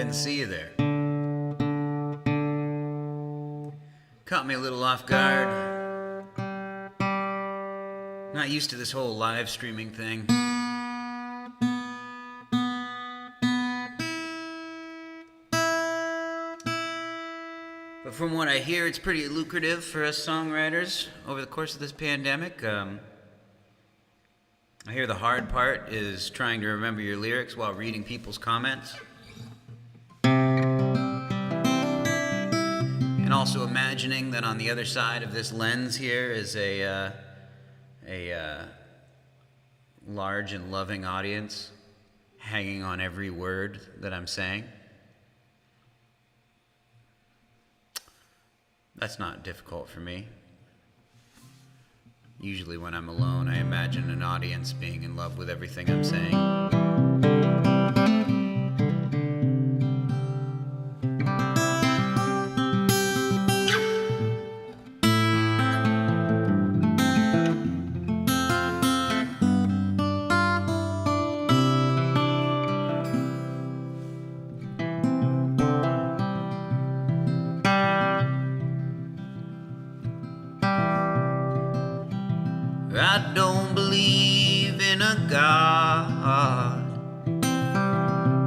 didn't see you there. Caught me a little off guard. Not used to this whole live streaming thing. But from what I hear, it's pretty lucrative for us songwriters over the course of this pandemic. I hear the hard part is trying to remember your lyrics while reading people's comments. And also imagining that on the other side of this lens here is a large and loving audience hanging on every word that I'm saying. That's not difficult for me. Usually when I'm alone, I imagine an audience being in love with everything I'm saying. I don't believe in a God,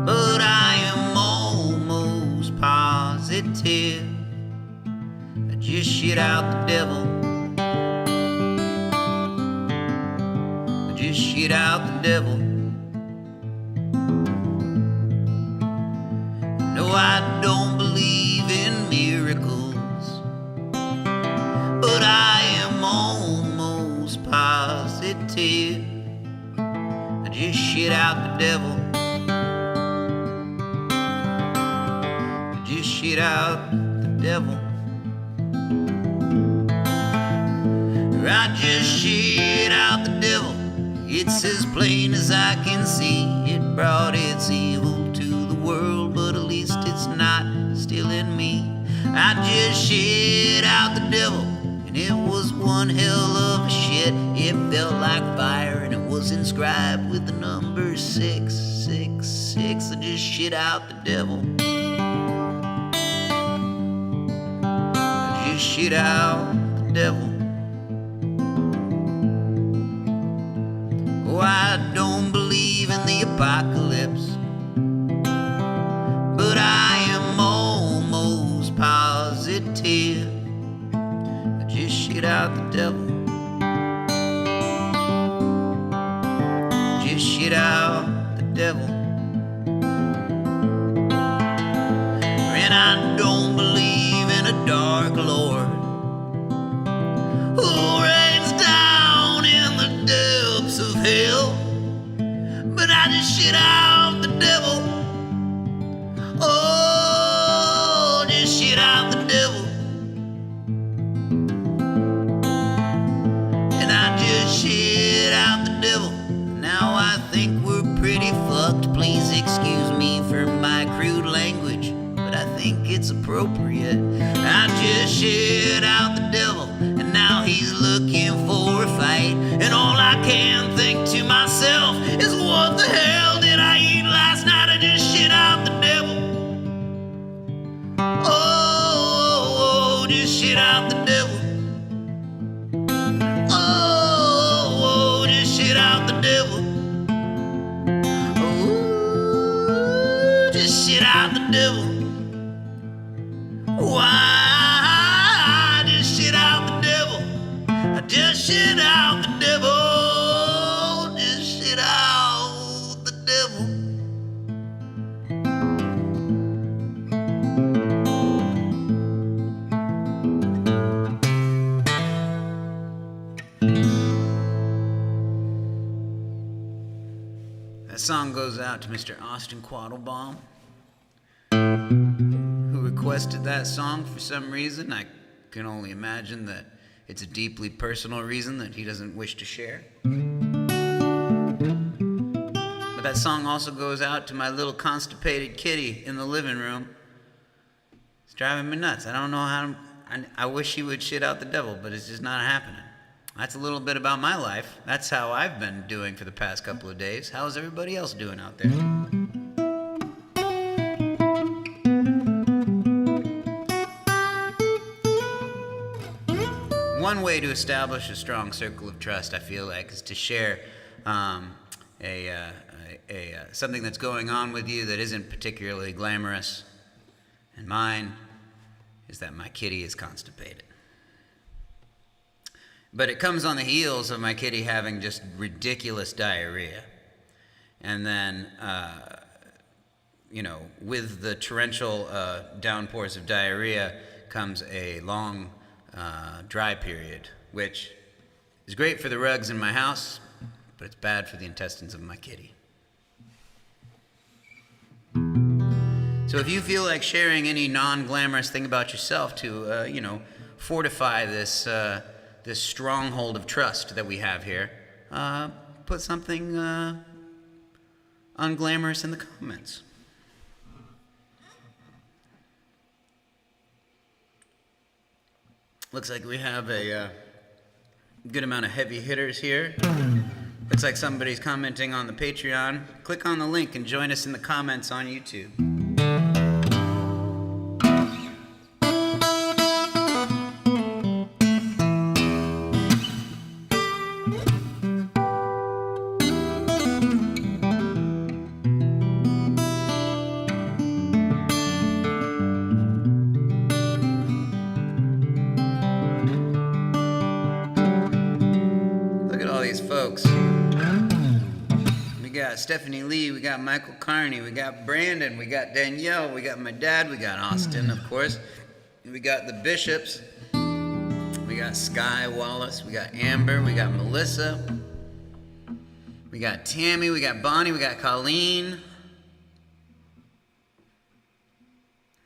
but I am almost positive I just shit out the devil. I just shit out the devil. No, I don't believe in miracles, but I am almost positive I just shit out the devil. I just shit out the devil. I just shit out the devil. It's as plain as I can see. It brought its evil to the world, but at least it's not still in me. I just shit out the devil. It was one hell of a shit. It felt like fire and it was inscribed with the number 666. I just shit out the devil. I just shit out the devil. Oh, I don't believe in the apocalypse, but I am almost positive just shit out the devil. Just shit out the devil. And I don't believe in a dark Lord who rains down in the depths of hell, but I just shit out the devil. Oh, just shit out the devil. Shit out the devil. Now I think we're pretty fucked. Please excuse me for my crude language, but I think it's appropriate. I just shit out the devil, and now he's looking for a fight. And all I can think to myself is, what the hell did I eat last night? I just shit out the devil. Oh, just shit out the devil. Shit out the devil. Ooh, just shit out the devil. Why just shit out the devil? I just shit out the devil. Just shit out the devil. That song goes out to Mr. Austin Quattlebaum, who requested that song for some reason. I can only imagine that it's a deeply personal reason that he doesn't wish to share. But that song also goes out to my little constipated kitty in the living room. It's driving me nuts. I don't know how. I wish he would shit out the devil, but it's just not happening. That's a little bit about my life. That's how I've been doing for the past couple of days. How's everybody else doing out there? way to establish a strong circle of trust, I feel like, is to share something that's going on with you that isn't particularly glamorous. And mine is that my kitty is constipated. But it comes on the heels of my kitty having just ridiculous diarrhea. And then, with the torrential downpours of diarrhea comes a long dry period, which is great for the rugs in my house, but it's bad for the intestines of my kitty. So if you feel like sharing any non-glamorous thing about yourself to, fortify this stronghold of trust that we have here, put something unglamorous in the comments. Looks like we have a good amount of heavy hitters here. Looks like somebody's commenting on the Patreon. Click on the link and join us in the comments on YouTube. Folks, we got Stephanie Lee, we got Michael Carney, we got Brandon, we got Danielle, we got my dad, we got Austin, of course, we got the Bishops, we got Sky Wallace, we got Amber, we got Melissa, we got Tammy, we got Bonnie, we got Colleen,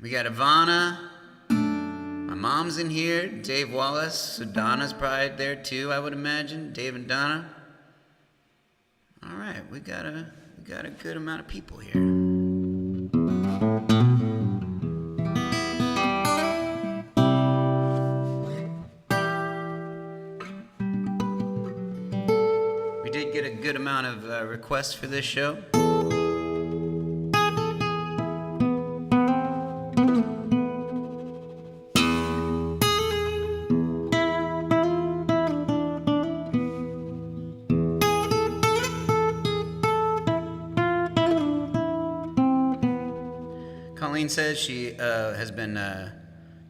we got Ivana. My mom's in here, Dave Wallace, so Donna's probably there too, I would imagine. Dave and Donna. All right, we got a good amount of people here. We did get a good amount of requests for this show. Colleen says she has been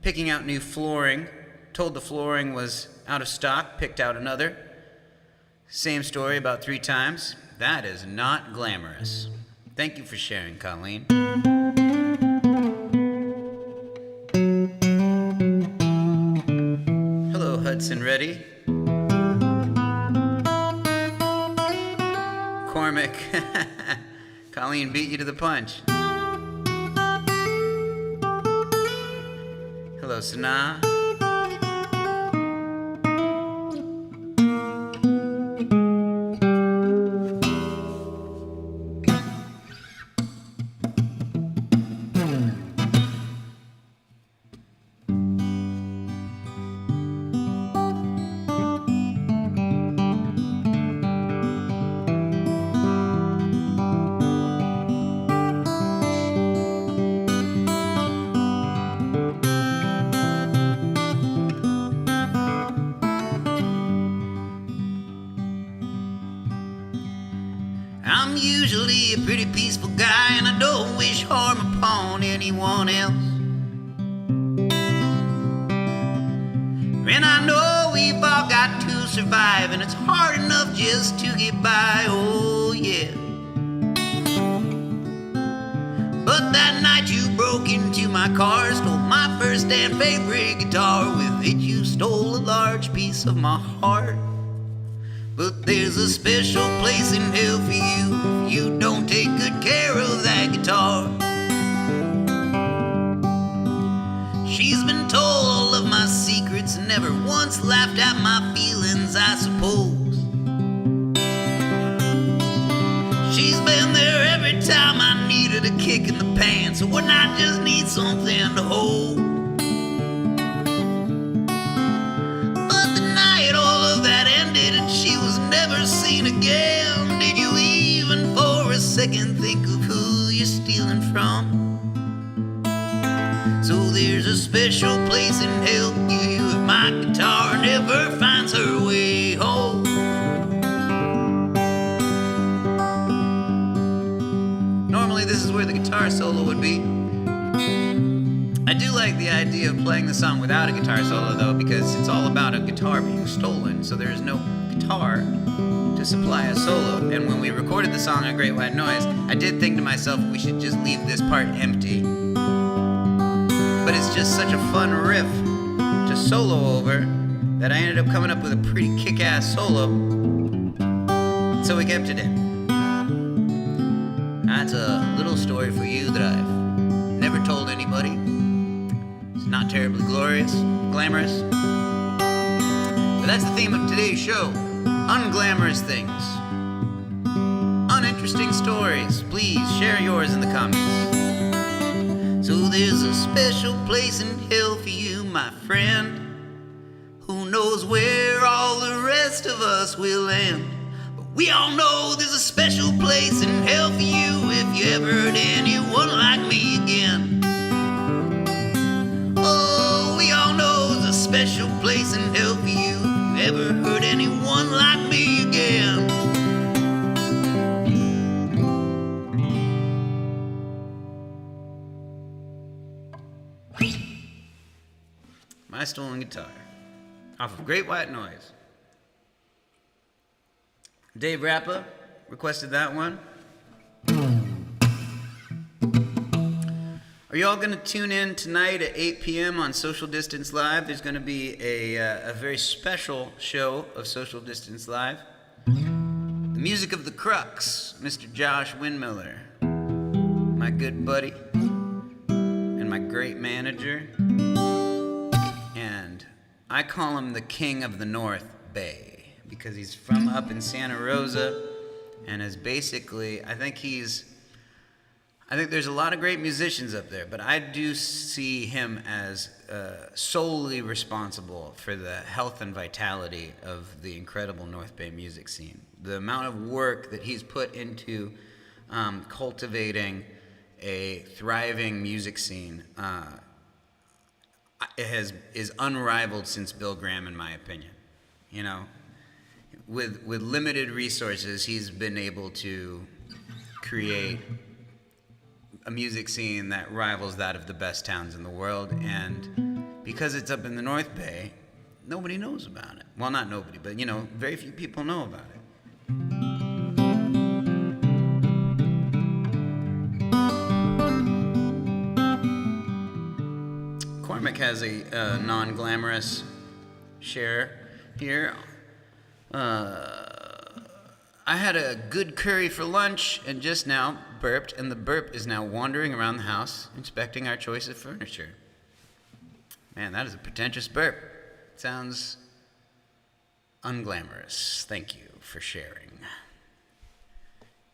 picking out new flooring, told the flooring was out of stock, picked out another. Same story about 3 times. That is not glamorous. Thank you for sharing, Colleen. Hello, Hudson Reddy. Cormac. Colleen beat you to the punch. Hello, Sanaa. I'm usually a pretty peaceful guy, and I don't wish harm upon anyone else. And I know we've all got to survive, and it's hard enough just to get by, oh yeah. But that night you broke into my car, stole my first and favorite guitar. With it you stole a large piece of my heart. But there's a special place in hell for you if you don't take good care of that guitar. She's been told all of my secrets, never once laughed at my feelings, I suppose. She's been there every time I needed a kick in the pants, or when I just need something to hold. But the night all of that ended and she was never seen again. Did you even for a second think of who you're stealing from? So there's a special place in hell for you if my guitar never finds guitar solo would be. I do like the idea of playing the song without a guitar solo, though, because it's all about a guitar being stolen, so there is no guitar to supply a solo. And when we recorded the song on Great White Noise, I did think to myself, we should just leave this part empty. But it's just such a fun riff to solo over that I ended up coming up with a pretty kick-ass solo. So we kept it in. That's a little story for you that I've never told anybody. It's not terribly glamorous. But that's the theme of today's show. Unglamorous things. Uninteresting stories. Please share yours in the comments. So there's a special place in hell for you, my friend. Who knows where all the rest of us will end? But we all know there's a special place in hell for you if you ever hurt anyone like me again. Oh, we all know there's a special place in hell for you if you ever hurt anyone like me again. My Stolen Guitar, off of Great White Noise. Dave Rappa requested that one. Are you all going to tune in tonight at 8 p.m. on Social Distance Live? There's going to be a very special show of Social Distance Live. The music of the crux, Mr. Josh Windmiller, my good buddy and my great manager. And I call him the King of the North Bay because he's from up in Santa Rosa and is basically, I think there's a lot of great musicians up there, but I do see him as solely responsible for the health and vitality of the incredible North Bay music scene. The amount of work that he's put into cultivating a thriving music scene is unrivaled since Bill Graham, in my opinion. You know, with limited resources, he's been able to create a music scene that rivals that of the best towns in the world. And because it's up in the North Bay, nobody knows about it. Well, not nobody, but you know, very few people know about it. Cormac has a non-glamorous share here. I had a good curry for lunch and just now burped, and the burp is now wandering around the house inspecting our choice of furniture. Man, that is a pretentious burp. Sounds unglamorous. Thank you for sharing.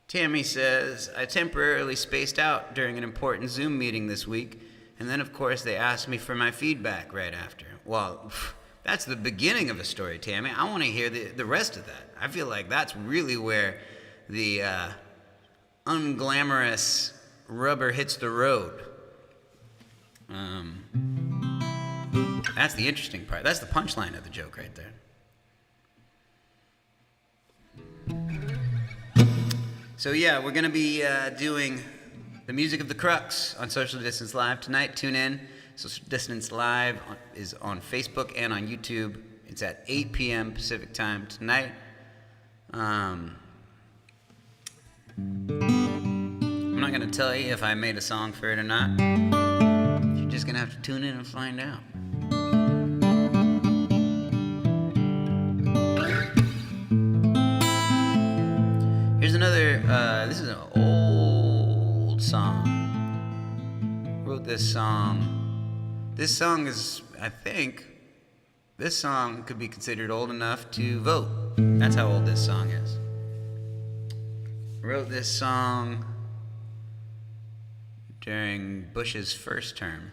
Tammy says, I temporarily spaced out during an important Zoom meeting this week, and then of course they asked me for my feedback right after. Well, that's the beginning of a story, Tammy. I want to hear the rest of that. I feel like that's really where the unglamorous rubber hits the road. That's the interesting part. That's the punchline of the joke right there. So yeah, we're going to be doing the music of the crux on Social Distance Live tonight. Tune in. Social Distance Live is on Facebook and on YouTube. It's at 8 p.m. Pacific time tonight. I'm not going to tell you if I made a song for it or not. You're just going to have to tune in and find out. Here's another, this is an old song. Wrote this song. This song is, I think, this song could be considered old enough to vote. That's how old this song is. I wrote this song during Bush's first term.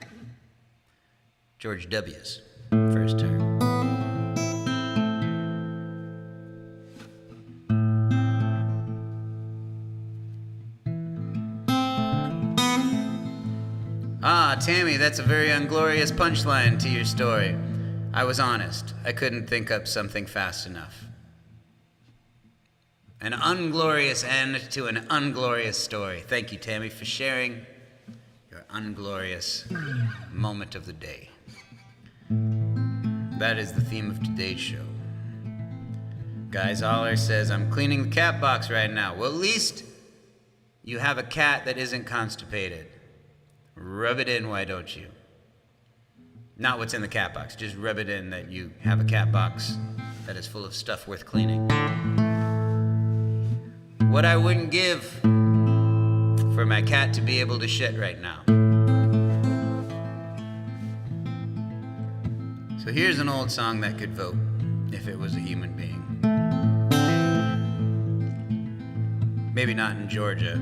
George W.'s first term. Ah, Tammy, that's a very unglorious punchline to your story. I was honest. I couldn't think up something fast enough. An unglorious end to an unglorious story. Thank you, Tammy, for sharing unglorious moment of the day. That is the theme of today's show. Guys Holler says, I'm cleaning the cat box right now. Well, at least you have a cat that isn't constipated. Rub it in, why don't you? Not what's in the cat box, just rub it in that you have a cat box that is full of stuff worth cleaning. What I wouldn't give for my cat to be able to shit right now. So here's an old song that could vote if it was a human being. Maybe not in Georgia.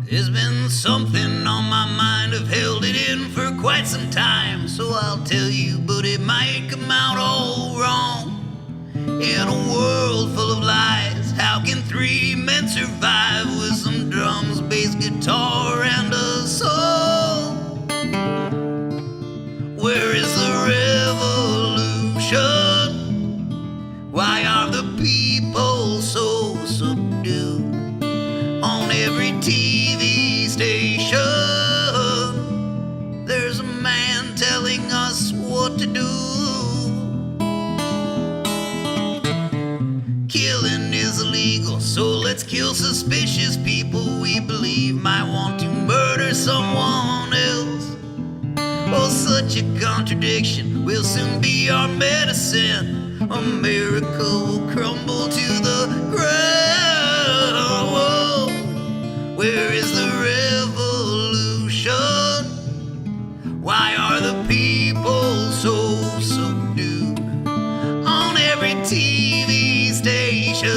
There's been something on my mind, I've held it in for quite some time. So I'll tell you, but it might come out all wrong. In a world full of lies, how can three men survive with some drums, bass, guitar, and a soul? Where is the revolution? Why are the people so subdued? On every TV station, there's a man telling us what to do. Killing is illegal, so let's kill suspicious people we believe might want to murder someone else. Oh, such a contradiction will soon be our medicine. America will crumble to the ground. Whoa. Where is the revolution? Why are the people so subdued? On every TV station,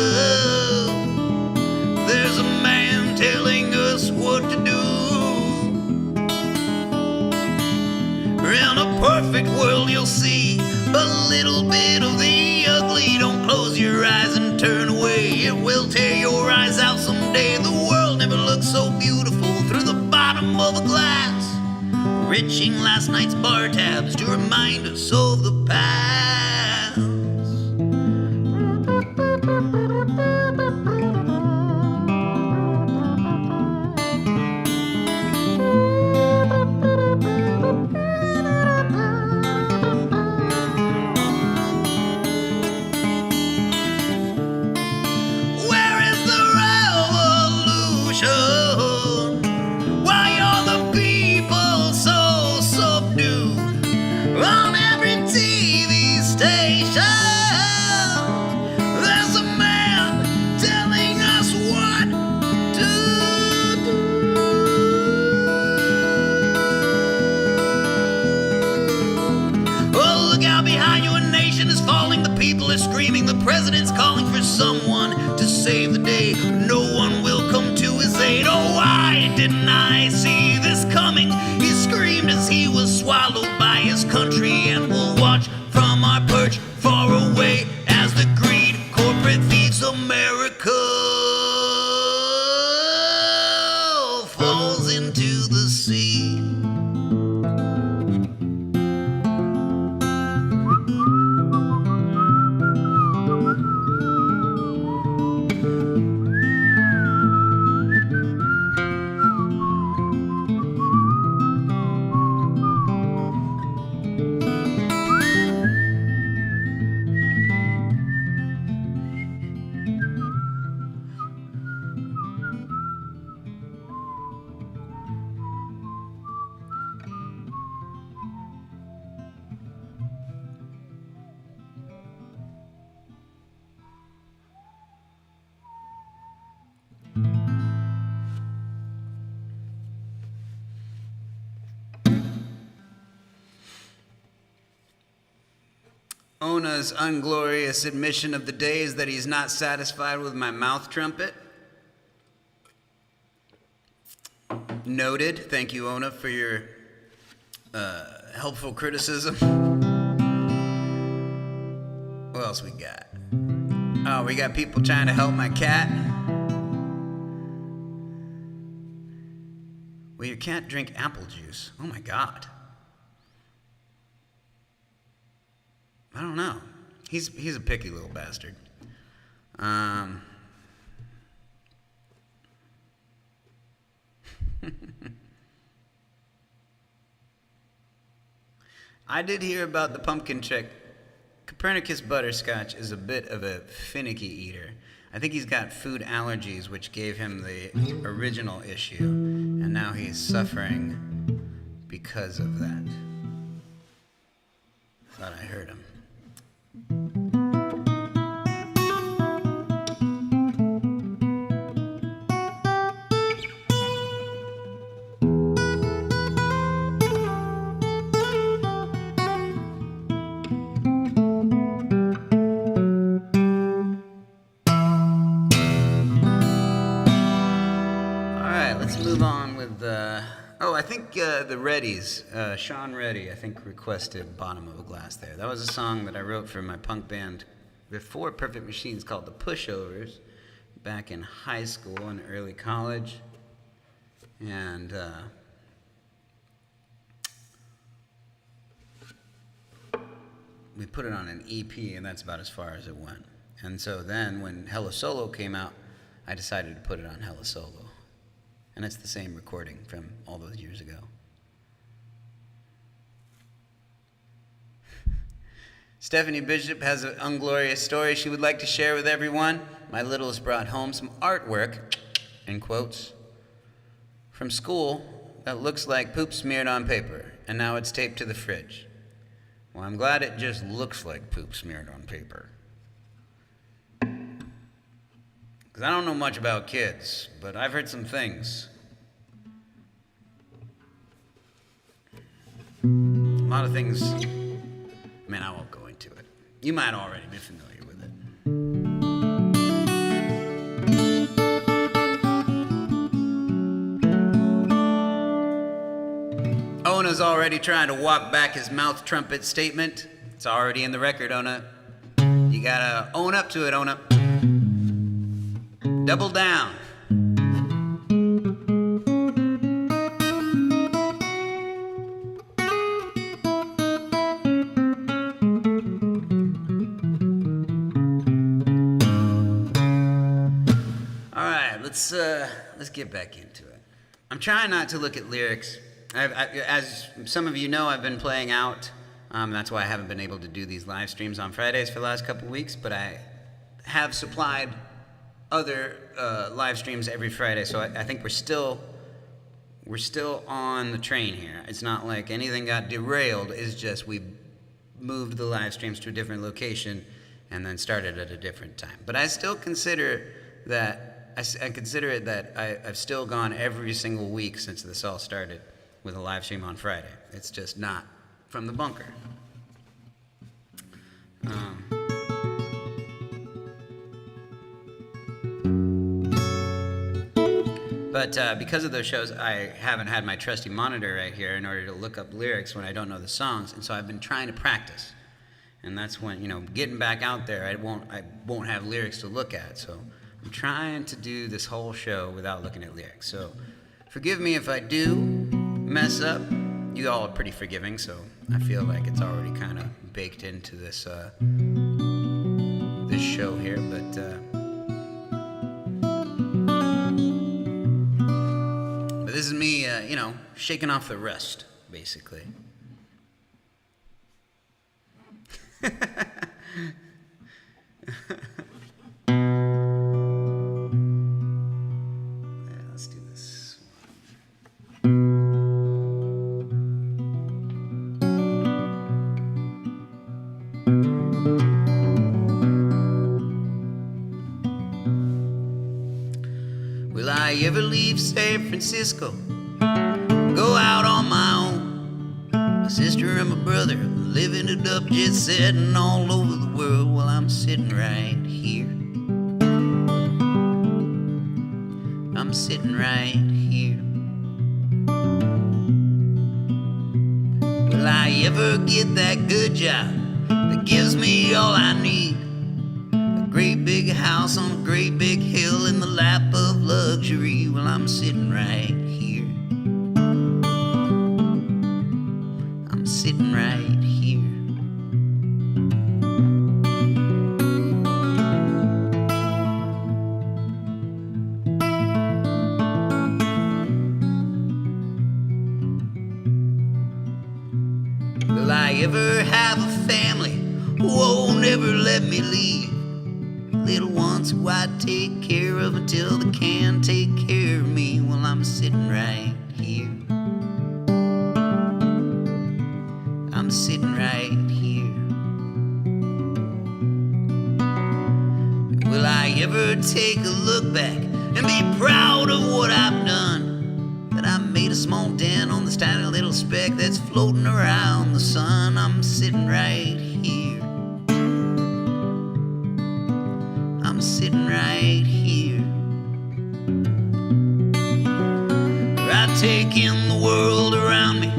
there's a man telling us what to do. In a perfect world, you'll see a little bit of the ugly. Don't close your eyes and turn away. It will tear your eyes out someday. The world never looked so beautiful through the bottom of a glass, enriching last night's bar tabs to remind us of the past. Where is the revolution? Why are the people so subdued? On every TV station, there's a man telling us what to do. Oh, look out behind you, a nation is falling. The people are screaming. The president's calling for someone to save the day. No one will come to his aid. Oh, why didn't I see this coming? He screamed as he was swallowed by his country, and we'll watch from our perch far away as the greed corporate feeds America falls into the sea. Ona's unglorious admission of the day is that he's not satisfied with my mouth trumpet. Noted. Thank you, Ona, for your helpful criticism. What else we got? Oh, we got people trying to help my cat. Will your cat drink apple juice? Oh my God. I don't know. He's a picky little bastard. I did hear about the pumpkin trick. Copernicus Butterscotch is a bit of a finicky eater. I think he's got food allergies, which gave him the original issue, and now he's suffering because of that. Thought I heard him. I think the Reddies, Sean Reddy, I think requested Bottom of a Glass there. That was a song that I wrote for my punk band before Perfect Machines called The Pushovers back in high school and early college. And we put it on an EP, and that's about as far as it went. And so then when Hella Solo came out, I decided to put it on Hella Solo. And it's the same recording from all those years ago. Stephanie Bishop has an unglorious story she would like to share with everyone. My littlest brought home some artwork, in quotes, from school that looks like poop smeared on paper, and now it's taped to the fridge. Well, I'm glad it just looks like poop smeared on paper. Because I don't know much about kids, but I've heard some things. A lot of things, I won't go into it. You might already be familiar with it. Ona's already trying to walk back his mouth trumpet statement. It's already in the record, Ona. You gotta own up to it, Ona. Double down. All right, let's get back into it. I'm trying not to look at lyrics. As some of you know, I've been playing out. That's why I haven't been able to do these live streams on Fridays for the last couple weeks, but I have supplied other live streams every Friday, so I think we're still on the train here. It's not like anything got derailed. It's just we moved the live streams to a different location and then started at a different time. But I still consider that I've still gone every single week since this all started with a live stream on Friday. It's just not from the bunker. But because of those shows, I haven't had my trusty monitor right here in order to look up lyrics when I don't know the songs, and so I've been trying to practice. And that's when, getting back out there, I won't have lyrics to look at. So I'm trying to do this whole show without looking at lyrics. So forgive me if I do mess up. You all are pretty forgiving, so I feel like it's already kind of baked into this this show here, but this is me, shaking off the rust, basically. Yeah, let's do this one. Will I ever leave San Francisco? Go out on my own. My sister and my brother living it up, just setting all over the world while I'm sitting right here. I'm sitting right here. Will I ever get that good job that gives me all I need? A great big house on a great big hill in the lap of luxury. Well, I'm sitting right here. I'm sitting right here. Will I ever have a family who won't ever let me leave? Little ones who I take care of until they can take care of me. Well, I'm sitting right here. I'm sitting right here. Will I ever take a look back and be proud of what I've done? That I made a small dent on this tiny little speck that's floating around the sun. I'm sitting right here. I'm sitting right here. I take in the world around me.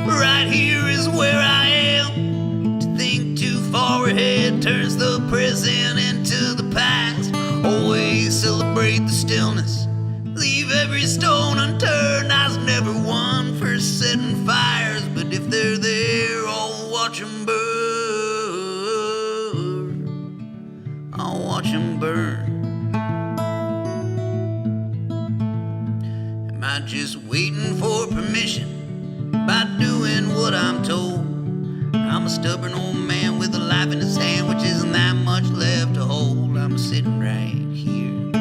Right here is where I am. To think too far ahead turns the present into the past. Always celebrate the stillness. Leave every stone unturned. I was never one for setting fires, but if they're there, I'll watch them burn. I'll watch them burn. Am I just waiting for permission by doing what I'm told? I'm a stubborn old man with a life in his hand, which isn't that much left to hold. I'm sitting right here.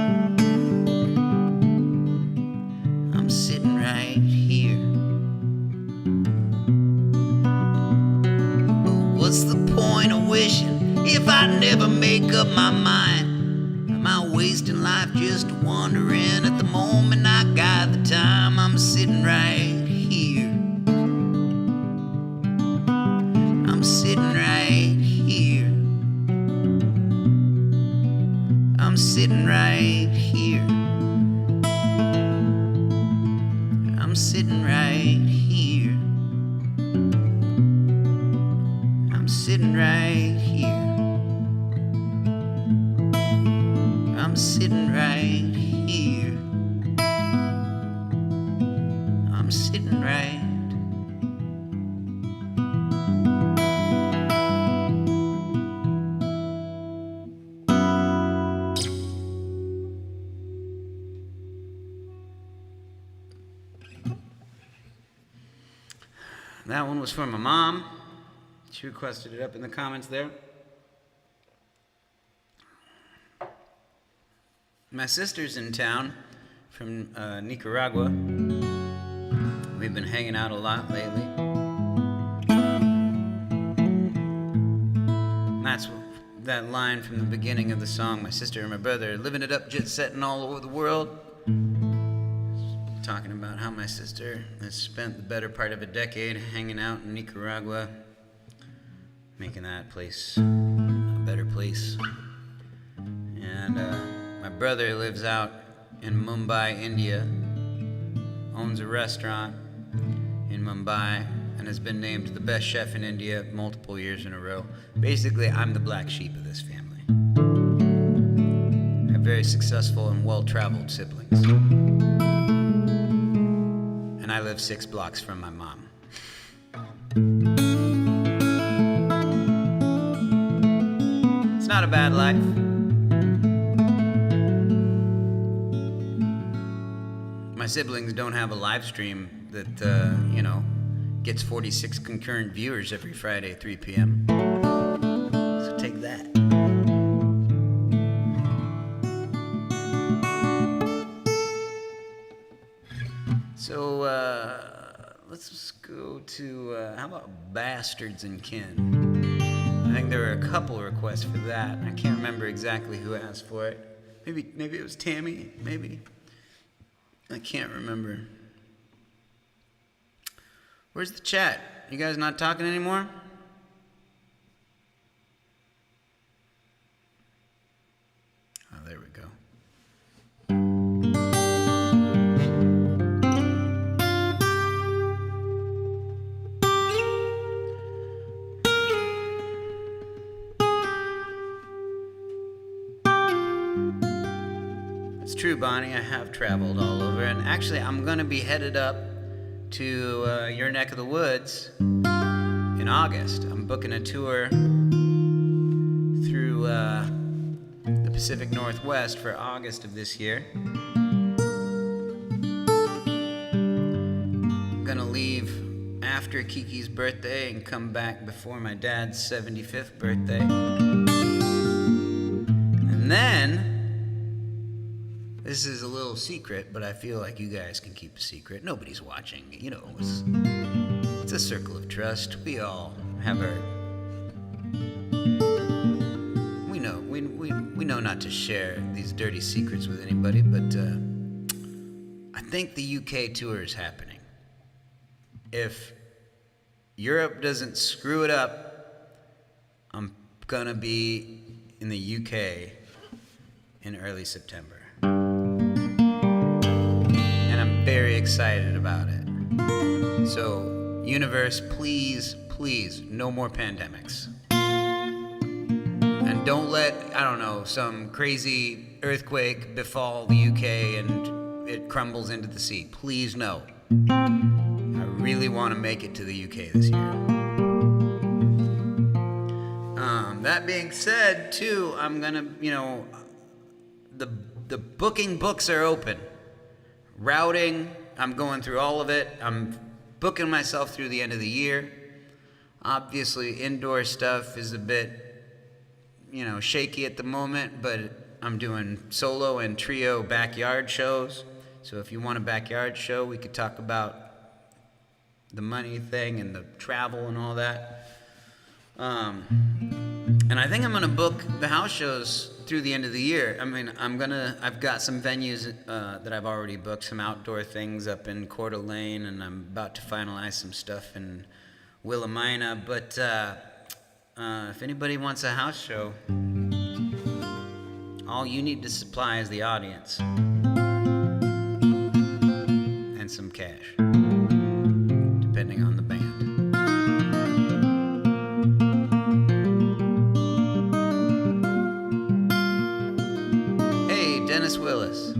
I'm sitting right here. But what's the point of wishing if I never make up my mind? Am I wasting life just wondering at the moment I got the time? I'm sitting right here. I'm sitting right here. I'm sitting right here. I'm sitting right here. I'm sitting right here. I'm sitting right here. I'm sitting right. That one was for my mom. She requested it up in the comments there. My sister's in town from Nicaragua. We've been hanging out a lot lately. And that's that line from the beginning of the song, my sister and my brother living it up, jet setting all over the world. Talking about how my sister has spent the better part of a decade hanging out in Nicaragua, making that place a better place. And my brother lives out in Mumbai, India, owns a restaurant in Mumbai, and has been named the best chef in India multiple years in a row. Basically, I'm the black sheep of this family. I have very successful and well-traveled siblings. And I live 6 blocks from my mom. It's not a bad life. My siblings don't have a live stream that, gets 46 concurrent viewers every Friday at 3 p.m. So take that. So, let's go to, how about Bastards and Kin? I think there were a couple requests for that. I can't remember exactly who asked for it. Maybe it was Tammy, maybe. I can't remember. Where's the chat? You guys not talking anymore? Oh, there we go. true, Bonnie. I have traveled all over, and actually, I'm gonna be headed up to your neck of the woods in August. I'm booking a tour through the Pacific Northwest for August of this year. I'm gonna leave after Kiki's birthday and come back before my dad's 75th birthday. And then, this is a little secret, but I feel like you guys can keep a secret. Nobody's watching. You know, it's a circle of trust. We all have our... We know not to share these dirty secrets with anybody, but I think the UK tour is happening. If Europe doesn't screw it up, I'm gonna be in the UK in early September. And I'm very excited about it. So, universe, please, no more pandemics. And don't let, I don't know, some crazy earthquake befall the UK and it crumbles into the sea. Please, no. I really want to make it to the UK this year. That being said, too, I'm gonna, the booking books are open. Routing, I'm going through all of it. I'm booking myself through the end of the year. Obviously, indoor stuff is a bit, shaky at the moment, but I'm doing solo and trio backyard shows. So if you want a backyard show, we could talk about the money thing and the travel and all that. And I think I'm gonna book the house shows through the end of the year. I mean, I've got some venues that I've already booked, some outdoor things up in Coeur d'Alene, and I'm about to finalize some stuff in Willamina. But if anybody wants a house show, all you need to supply is the audience and some cash, depending on the band. Hey, Dennis Willis.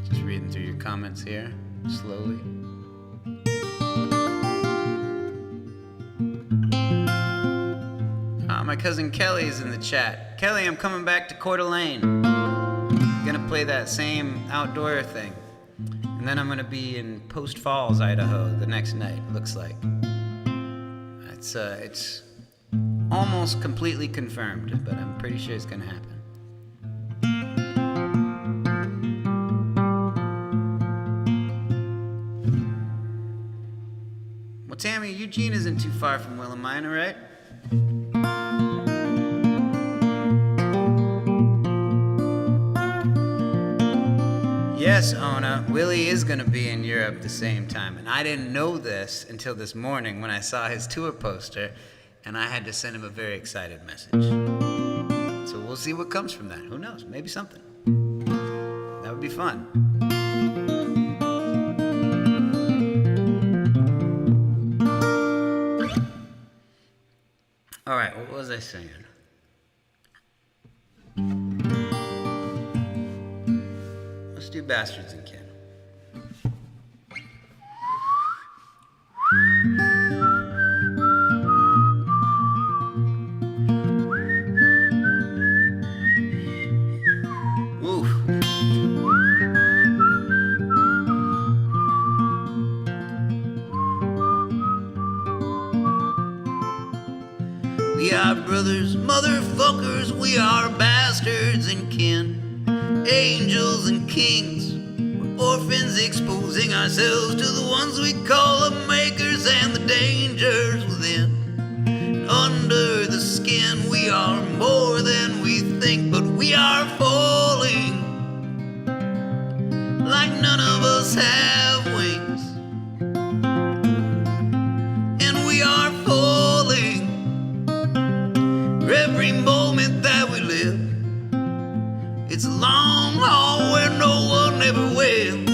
Just reading through your comments here, slowly. My cousin Kelly's in the chat. Kelly, I'm coming back to Coeur d'Alene. Gonna play that same outdoor thing. And then I'm gonna be in Post Falls, Idaho the next night, looks like. It's almost completely confirmed, but I'm pretty sure it's gonna happen. Well, Tammy, Eugene isn't too far from Willamina, right? Yes, Ona, Willie is going to be in Europe the same time. And I didn't know this until this morning when I saw his tour poster, and I had to send him a very excited message. So we'll see what comes from that. Who knows? Maybe something. That would be fun. All right, what was I saying? Let's do Bastards and Kin. Oof. We are brothers, motherfuckers, we are bastards and kin. Angels and kings, we're orphans exposing ourselves to the ones we call the makers and the dangers within. Under the skin we are more than we think, but we are falling like none of us have wings. And we are falling every moment that we live. It's a long haul where no one ever wins.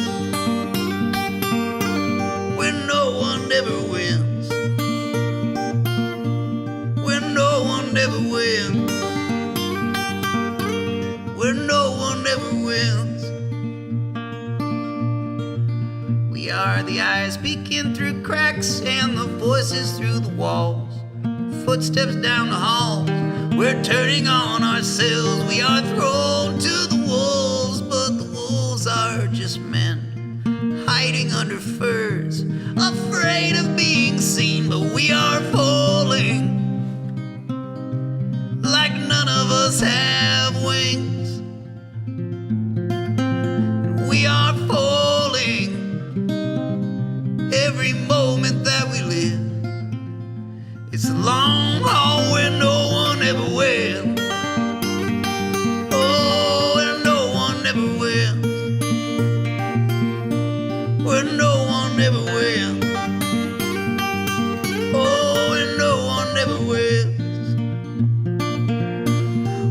are the eyes peeking through cracks and the voices through the walls. Footsteps down the halls, we're turning on ourselves. We are thrown to the wolves, but the wolves are just men hiding under furs, afraid of being seen. But we are falling like none of us have wings. We are falling every moment that we live. It's a long haul where no one ever will. Oh, where no one ever will. Where no one ever will. Oh, where no one ever will.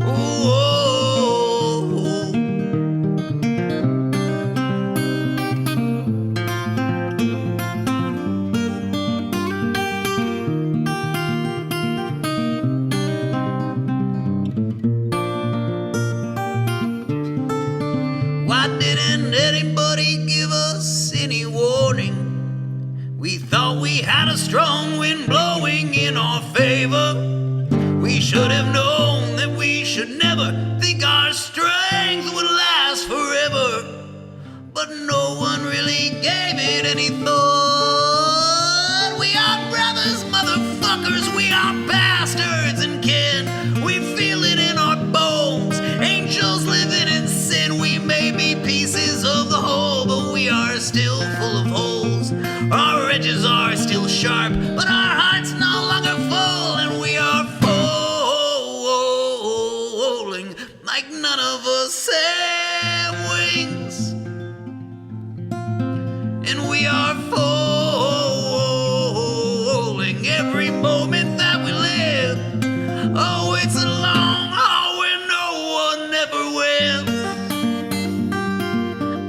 Oh, oh, oh. Why didn't anybody give us any warning? We thought we had a strong wind blowing in our favor. We should have known that we should never think our strength would last forever. But no one really gave it any thought. We are brothers, motherfuckers, we are bastards and kin. We feel it in our bones, angels living in sin. We may be pieces of the whole, but we are still full of holes. Our edges are still sharp, but our hearts no longer full. And we are falling like none of us have wings. And we are falling every moment that we live. Oh, it's a long haul where no one ever wins.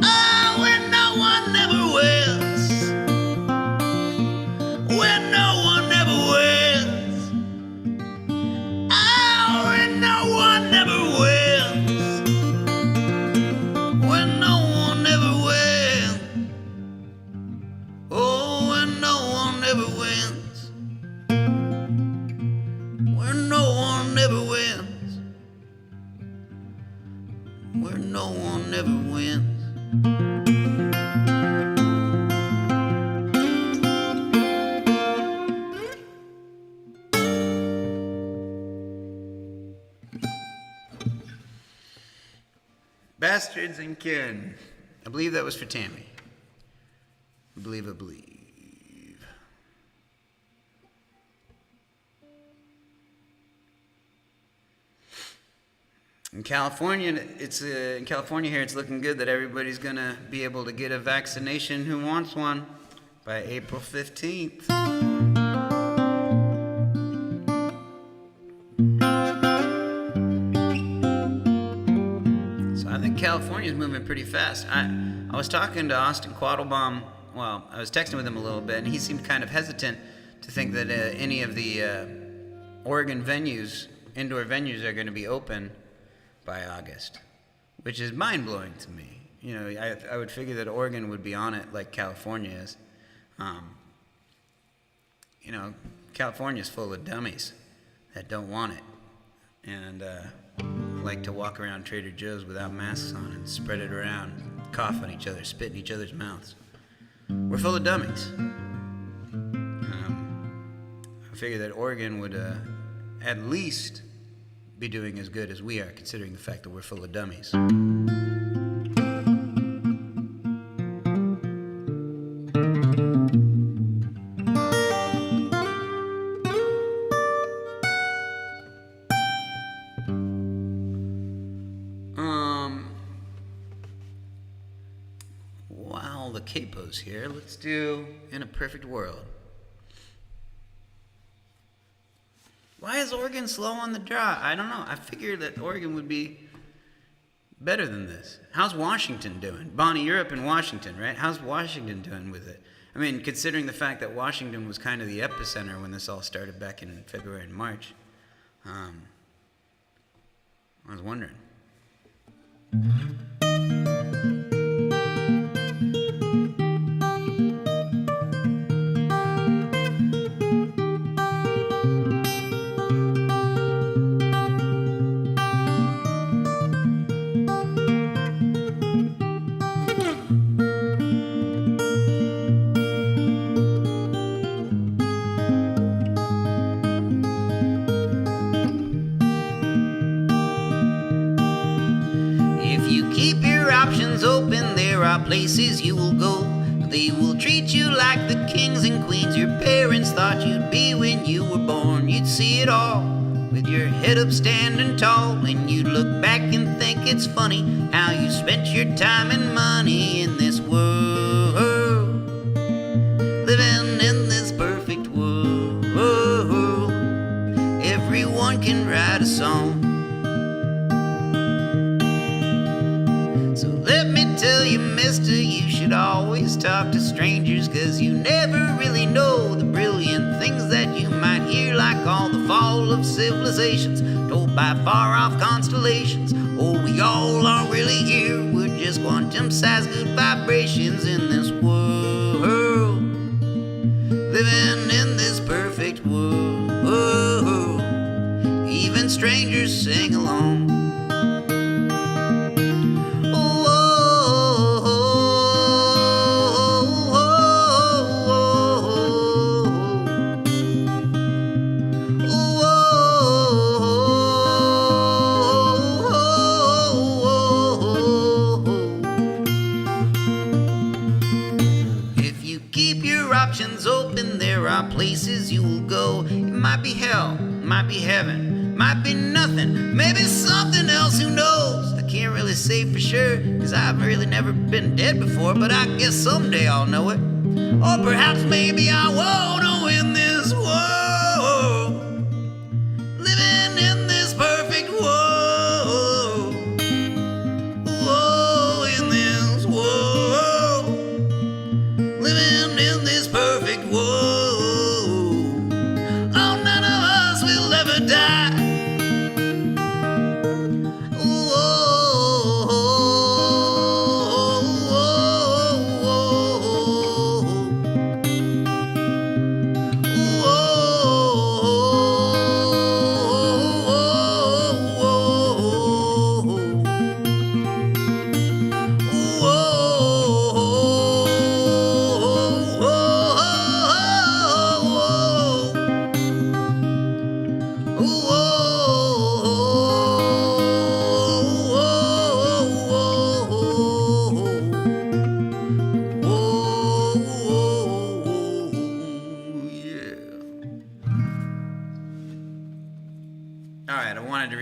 Oh, where no one ever wins. Where no one ever wins. Oh, where no one ever wins. Where no one ever wins. Oh, where no one ever wins. Where no one ever wins. Where no one ever wins. Bastards and kin. I believe that was for Tammy. I believe. In California, in California here, it's looking good that everybody's gonna be able to get a vaccination who wants one by April 15th. So I think California's moving pretty fast. I was talking to Austin Quattlebaum. Well, I was texting with him a little bit, and he seemed kind of hesitant to think that any of the Oregon venues, indoor venues, are going to be open by August, which is mind-blowing to me. You know, I would figure that Oregon would be on it like California is. You know, California's full of dummies that don't want it and like to walk around Trader Joe's without masks on and spread it around, cough on each other, spit in each other's mouths. We're full of dummies. I figure that Oregon would at least be doing as good as we are, considering the fact that we're full of dummies. While the capo's here, let's do In a Perfect World. Why is Oregon slow on the draw? I don't know. I figured that Oregon would be better than this. How's Washington doing? Bonnie, you're up in Washington, right? How's Washington doing with it? I mean, considering the fact that Washington was kind of the epicenter when this all started back in February and March, I was wondering. are places you will go. They will treat you like the kings and queens your parents thought you'd be when you were born. You'd see it all with your head up standing tall, and you'd look back and think it's funny how you spent your time and money in this world, living in this perfect world. Everyone can write a song. So let me tell you, mister, you should always talk to strangers, 'cause you never really know the brilliant things that you might hear, like all the fall of civilizations told by far-off constellations. Oh, we all aren't really here, we're just quantum-sized good vibrations in this world, living in this perfect world. Even strangers sing along. Options open, there are places you will go. It might be hell, might be heaven, might be nothing, maybe something else, who knows? I can't really say for sure, 'cause I've really never been dead before, but I guess someday I'll know it. Or perhaps maybe I won't know in this world, living in this perfect world. Whoa, in this world, living in this perfect world. Oh, none of us will ever die.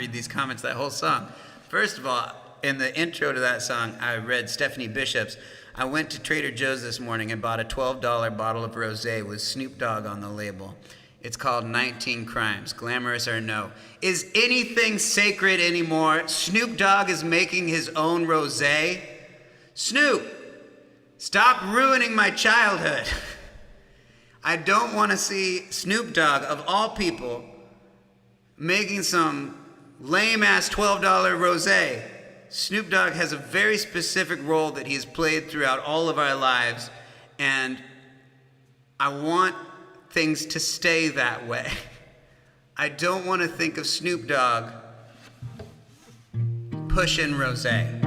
These comments, that whole song. First of all, in the intro to that song, I read Stephanie Bishop's. I went to Trader Joe's this morning and bought a $12 bottle of rosé with Snoop Dogg on the label. It's called 19 Crimes, Glamorous or No. Is anything sacred anymore? Snoop Dogg is making his own rosé. Snoop, stop ruining my childhood. I don't want to see Snoop Dogg, of all people, making some lame-ass $12 rosé. Snoop Dogg has a very specific role that he's played throughout all of our lives, and I want things to stay that way. I don't want to think of Snoop Dogg pushing rosé.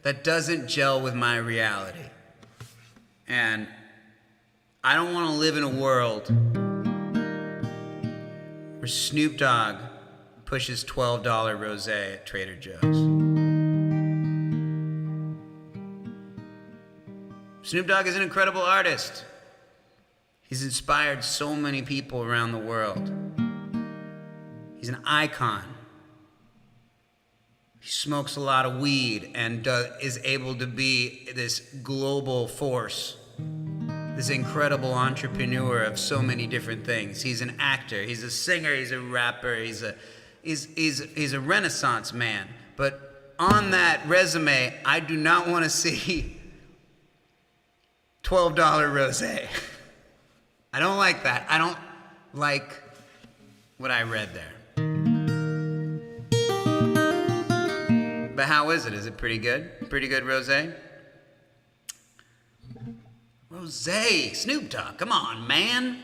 That doesn't gel with my reality. And I don't want to live in a world where Snoop Dogg pushes $12 rosé at Trader Joe's. Snoop Dogg is an incredible artist. He's inspired so many people around the world. He's an icon. He smokes a lot of weed and is able to be this global force, this incredible entrepreneur of so many different things. He's an actor, he's a singer, he's a rapper, he's a Renaissance man. But on that resume, I do not want to see $12 rosé. I don't like that. I don't like what I read there. But how is it? Is it pretty good? Pretty good rosé? Rosé, Snoop Dogg, come on, man.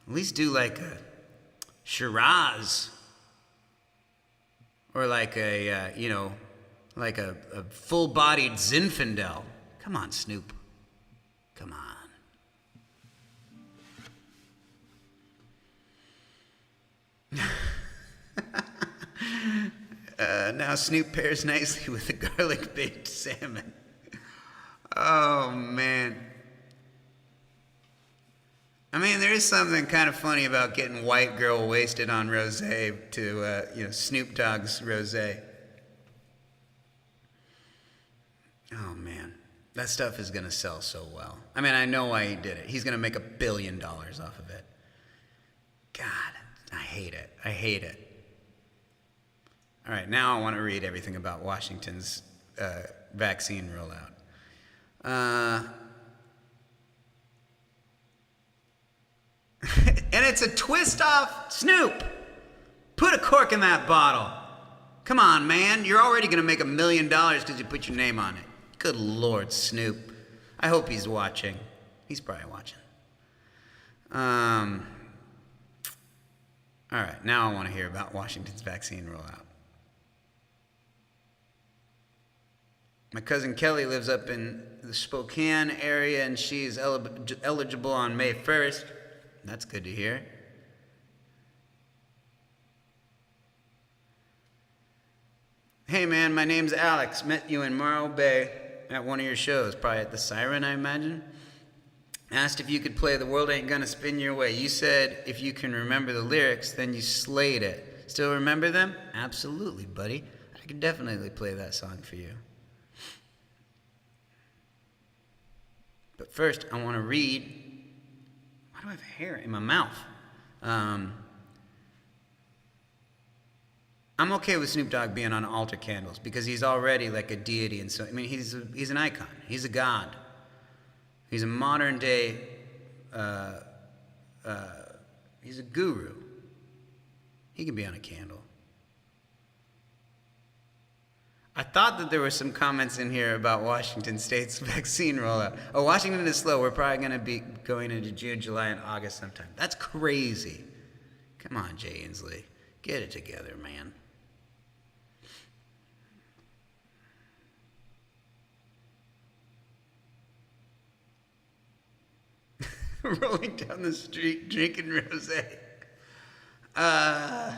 At least do like a Shiraz. Or like a, like a full-bodied Zinfandel. Come on, Snoop. Come on. Now Snoop pairs nicely with the garlic baked salmon. Oh, man. I mean, there is something kind of funny about getting white girl wasted on rosé to, Snoop Dogg's rosé. Oh, man. That stuff is going to sell so well. I mean, I know why he did it. He's going to make $1 billion off of it. God, I hate it. I hate it. All right, now I want to read everything about Washington's vaccine rollout. And it's a twist-off Snoop. Put a cork in that bottle. Come on, man. You're already going to make $1 million because you put your name on it. Good Lord, Snoop. I hope he's watching. He's probably watching. All right, now I want to hear about Washington's vaccine rollout. My cousin Kelly lives up in the Spokane area, and she's eligible on May 1st. That's good to hear. Hey, man, my name's Alex. Met you in Morro Bay at one of your shows, probably at the Siren, I imagine. Asked if you could play The World Ain't Gonna Spin Your Way. You said if you can remember the lyrics, then you slayed it. Still remember them? Absolutely, buddy. I could definitely play that song for you. But first, I want to read. Why do I have hair in my mouth? I'm okay with Snoop Dogg being on altar candles because he's already like a deity, and so I mean he's an icon. He's a god. He's a modern day. He's a guru. He can be on a candle. I thought that there were some comments in here about Washington State's vaccine rollout. Oh, Washington is slow. We're probably going to be going into June, July, and August sometime. That's crazy. Come on, Jay Inslee. Get it together, man. Rolling down the street, drinking rosé. Oh,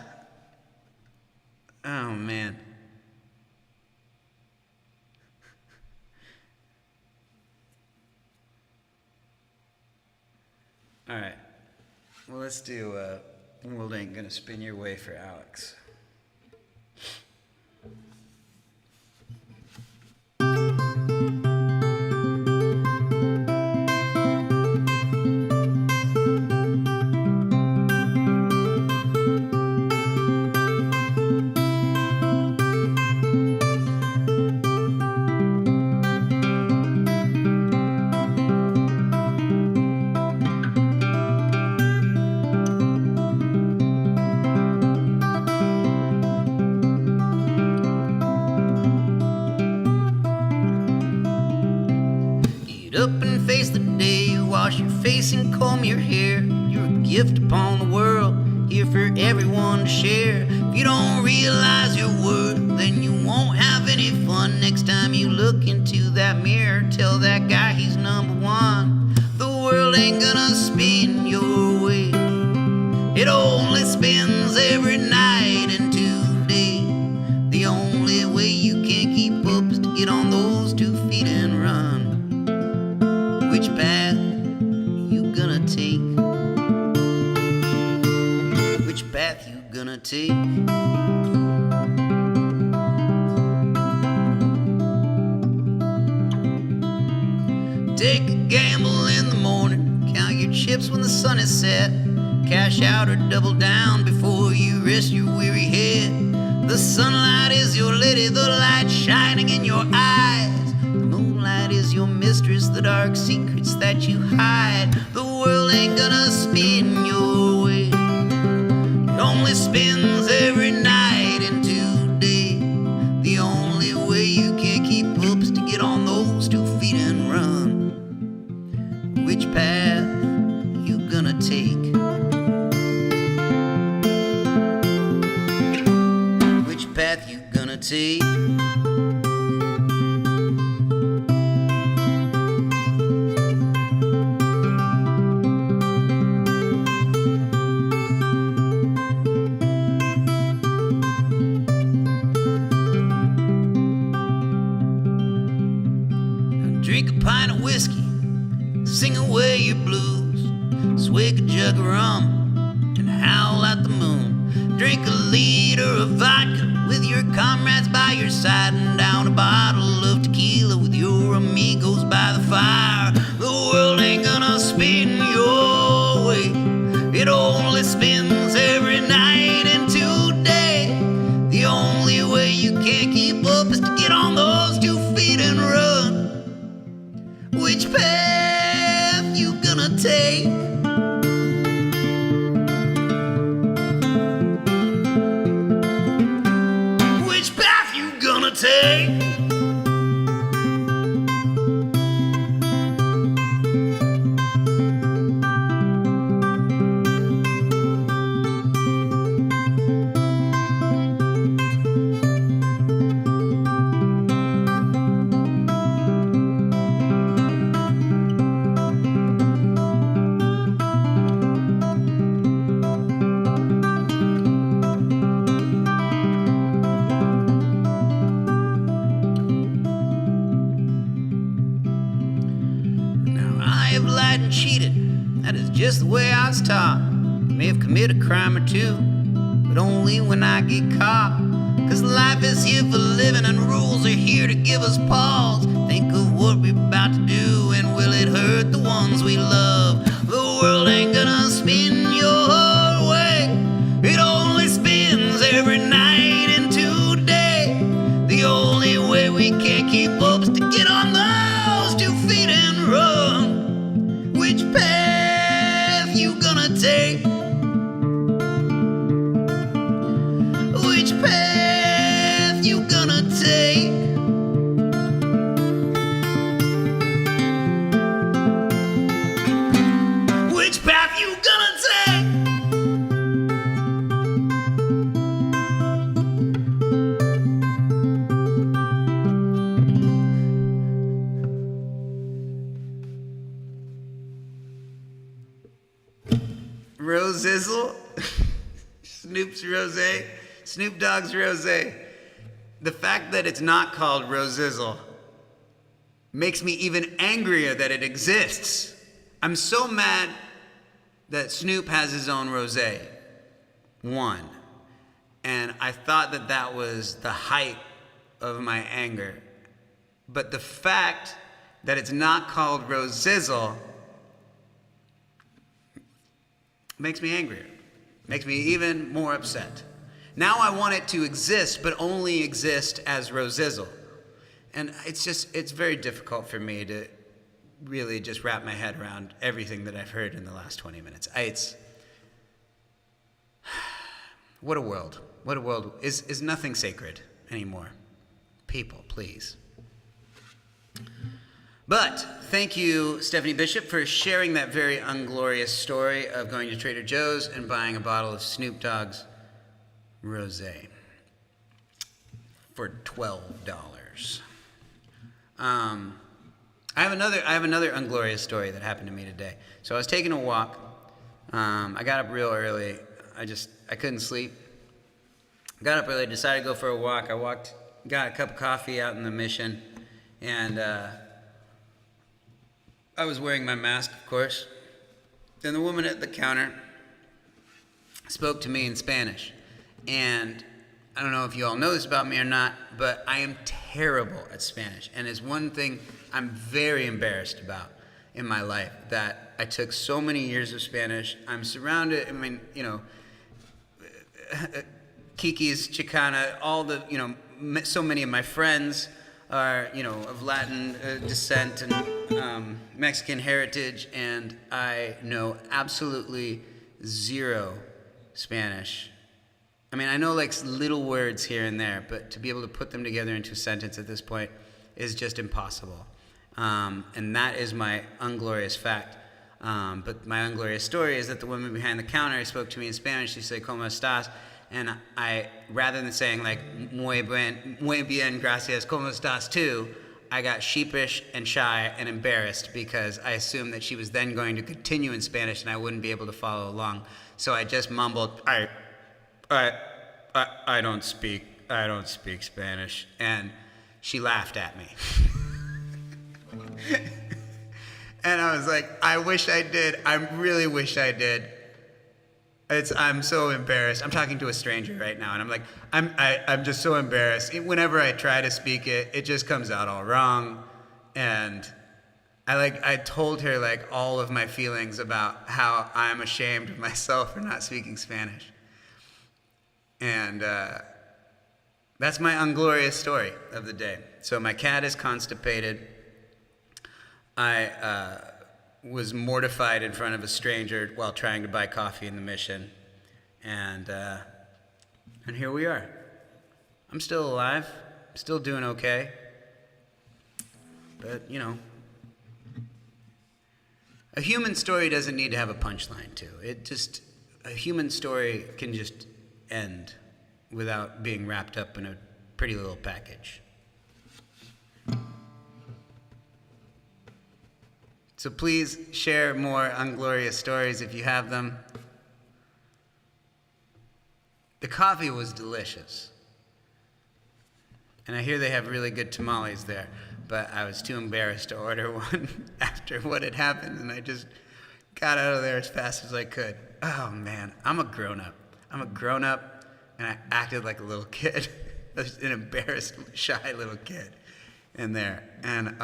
man. All right. Well, let's do The World Ain't Gonna Spin Your Way for Alex. And comb your hair. You're a gift upon the world, here for everyone to share. If you don't realize your worth, then you won't have any fun. Next time you look into that mirror, tell that guy he's number one. The world ain't gonna spin your way. It only spins every night and today. The only way you can keep up is to get on those 2 feet and run. Which path gonna take? Which path you gonna take? Take a gamble in the morning, count your chips when the sun is set. Cash out or double down before you rest your weary head. The sunlight is your lady, the light shining in your eyes. The moonlight is your mistress, the dark secrets that you hide. The world ain't gonna spin your way. It only spins every night and today. The only way you can keep up is to get on those 2 feet and run. Which path you gonna take? Which path you gonna take? liter of vodka with your comrades by your side, and down a bottle of tequila with your amigos by the fire. The world ain't gonna spin your way. It only spins every night and today. The only way you can't keep up is to get on those 2 feet and run. Which path you gonna take? Which path you gonna take? Cheated, that is just the way I was taught. May have committed a crime or two, but only when I get caught. Cause life is here for living and rules are here to give us pause. Think of what we're about to do, and will it hurt the ones we love? The world ain't gonna spin your way. It only spins every night and today. The only way we can't keep up is to get on those 2 feet and run. Which path you gonna take? Which path you gonna take? Which path you gonna take? Rosizzle, Snoop's Rosé, Snoop Dogg's Rosé. The fact that it's not called Rosizzle makes me even angrier that it exists. I'm so mad that Snoop has his own rosé. One. And I thought that that was the height of my anger. But the fact that it's not called Rosizzle makes me angrier. Makes me even more upset. Now I want it to exist, but only exist as Rosizzle. And it's very difficult for me to really just wrap my head around everything that I've heard in the last 20 minutes. What a world. What a world. Is nothing sacred anymore. People, please. But thank you, Stephanie Bishop, for sharing that very unglorious story of going to Trader Joe's and buying a bottle of Snoop Dogg's Rosé for $12. I have another unglorious story that happened to me today. So I was taking a walk. I got up real early. I couldn't sleep. Got up early, decided to go for a walk. Got a cup of coffee out in the Mission, and I was wearing my mask, of course. Then the woman at the counter spoke to me in Spanish. And I don't know if you all know this about me or not, but I am terrible at Spanish. And it's one thing I'm very embarrassed about in my life, that I took so many years of Spanish. I'm surrounded, Kiki's, Chicana, all the, so many of my friends are, of Latin descent and Mexican heritage, and I know absolutely zero Spanish. I mean, I know like little words here and there, but to be able to put them together into a sentence at this point is just impossible. And that is my unglorious fact. But my unglorious story is that the woman behind the counter spoke to me in Spanish. She said, "¿Cómo estás?" And I, rather than saying like, muy bien, gracias, ¿cómo estás too? I got sheepish and shy and embarrassed because I assumed that she was then going to continue in Spanish and I wouldn't be able to follow along. So I just mumbled, I don't speak Spanish. And she laughed at me. And I was like, I wish I did. I really wish I did. I'm so embarrassed. I'm talking to a stranger right now, and I'm like, I'm just so embarrassed. Whenever I try to speak it, it just comes out all wrong, and I told her like all of my feelings about how I'm ashamed of myself for not speaking Spanish, and that's my unglorious story of the day. So my cat is constipated. I was mortified in front of a stranger while trying to buy coffee in the Mission, and here we are. I'm still alive, still doing okay, but a human story doesn't need to have a punchline too. A human story can just end without being wrapped up in a pretty little package. So please share more unglorious stories if you have them. The coffee was delicious. And I hear they have really good tamales there, but I was too embarrassed to order one after what had happened, and I just got out of there as fast as I could. Oh man, I'm a grown-up. And I acted like a little kid, an embarrassed, shy little kid in there. And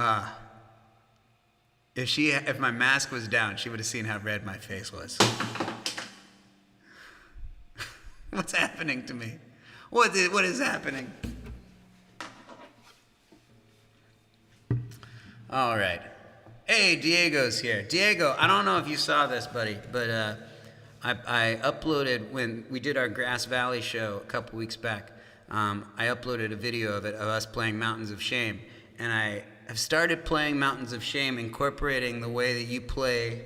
if my mask was down, she would have seen how red my face was. What's happening to me? What is happening? All right. Hey, Diego's here. Diego, I don't know if you saw this, buddy, but I uploaded, when we did our Grass Valley show a couple weeks back, I uploaded a video of us playing Mountains of Shame, and I've started playing Mountains of Shame, incorporating the way that you play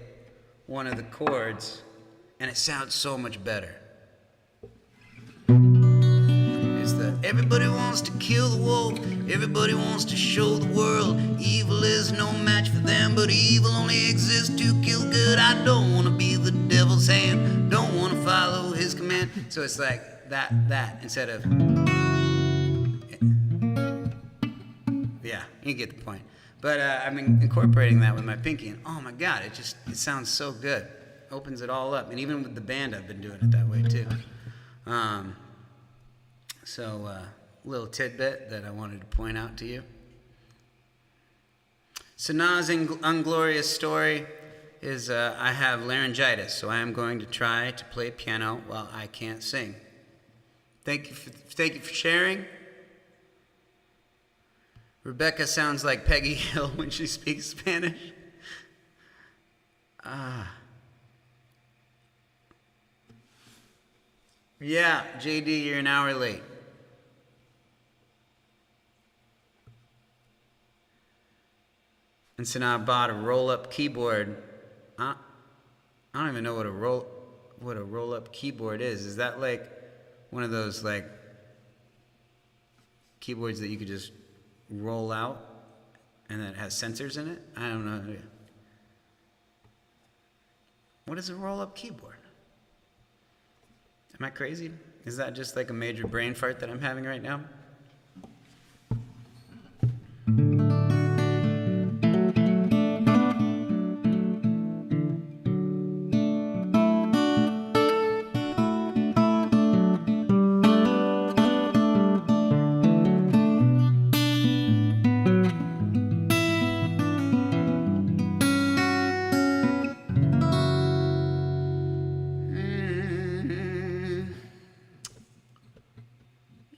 one of the chords, and it sounds so much better. It's the everybody wants to kill the wolf, everybody wants to show the world evil is no match for them, but evil only exists to kill good. I don't want to be the devil's hand, don't want to follow his command. So it's like that instead of... Yeah, you get the point. But I've been incorporating that with my pinky, and oh my God, it sounds so good. Opens it all up, and even with the band, I've been doing it that way too. So a little tidbit that I wanted to point out to you. Sanaa's unglorious story is I have laryngitis, so I am going to try to play piano while I can't sing. Thank you for sharing. Rebecca sounds like Peggy Hill when she speaks Spanish. Yeah, JD, you're an hour late. And Sanaa bought a roll-up keyboard. I don't even know what a roll-up keyboard is. Is that like one of those like keyboards that you could just roll out and that has sensors in it? I don't know. What is a roll-up keyboard? Am I crazy? Is that just like a major brain fart that I'm having right now?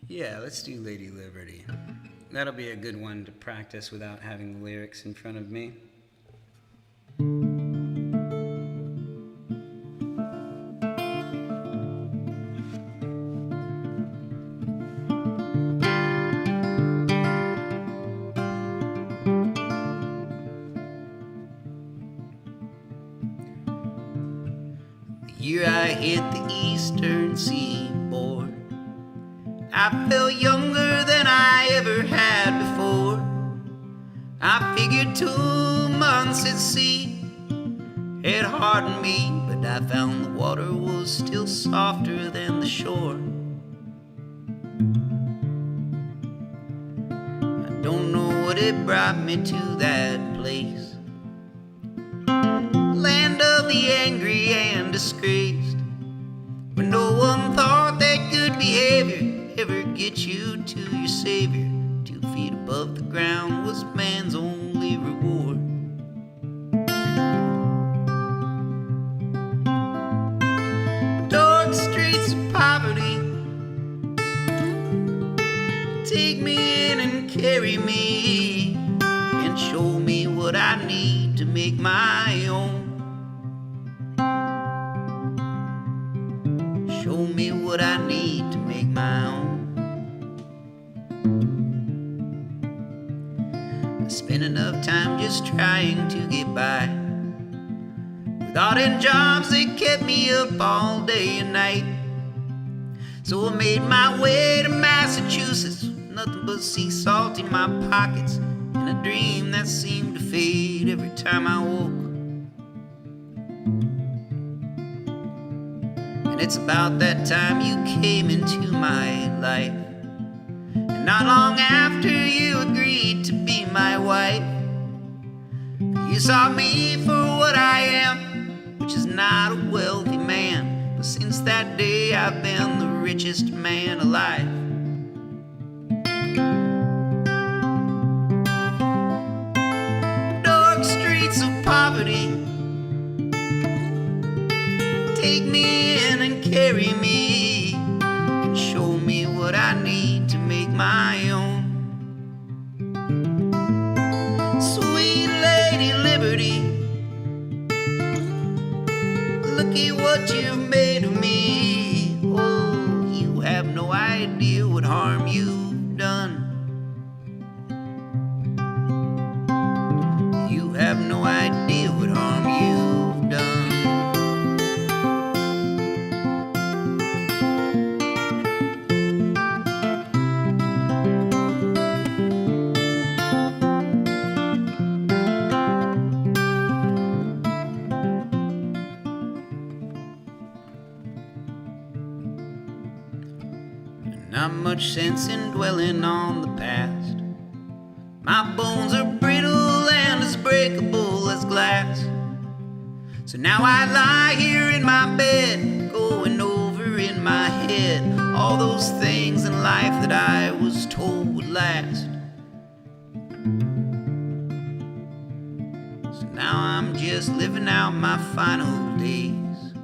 Yeah, let's do Lady Liberty. That'll be a good one to practice without having the lyrics in front of me. The year I hit the eastern seaboard, I felt younger than I ever had before. I figured 2 months at sea had hardened me, but I found the water was still softer than the shore. I don't know what it brought me to that place, land of the angry and disgraced. ever get you to your Savior. 2 feet above the ground was man's only reward. Dark streets of poverty, take me in and carry me, and show me what I need to make my own. Show me what I need to make my own. I spent enough time just trying to get by. With all them jobs, they kept me up all day and night. So I made my way to Massachusetts, nothing but sea salt in my pockets, and a dream that seemed to fade every time I woke. And it's about that time you came into my life, and not long after you agreed to be my wife. You saw me for what I am, which is not a wealthy man, but since that day I've been the richest man alive. Dark streets of poverty, take me in and carry me, and show me what I need to make my own. Sweet Lady Liberty, look at what you've made of me. Oh, you have no idea what harm you've done. You have no idea what harm you've done. Not much sense in dwelling on the past. My bones are brittle and as breakable as glass. So now I lie here in my bed, going over in my head all those things in life that I was told would last. So now I'm just living out my final days.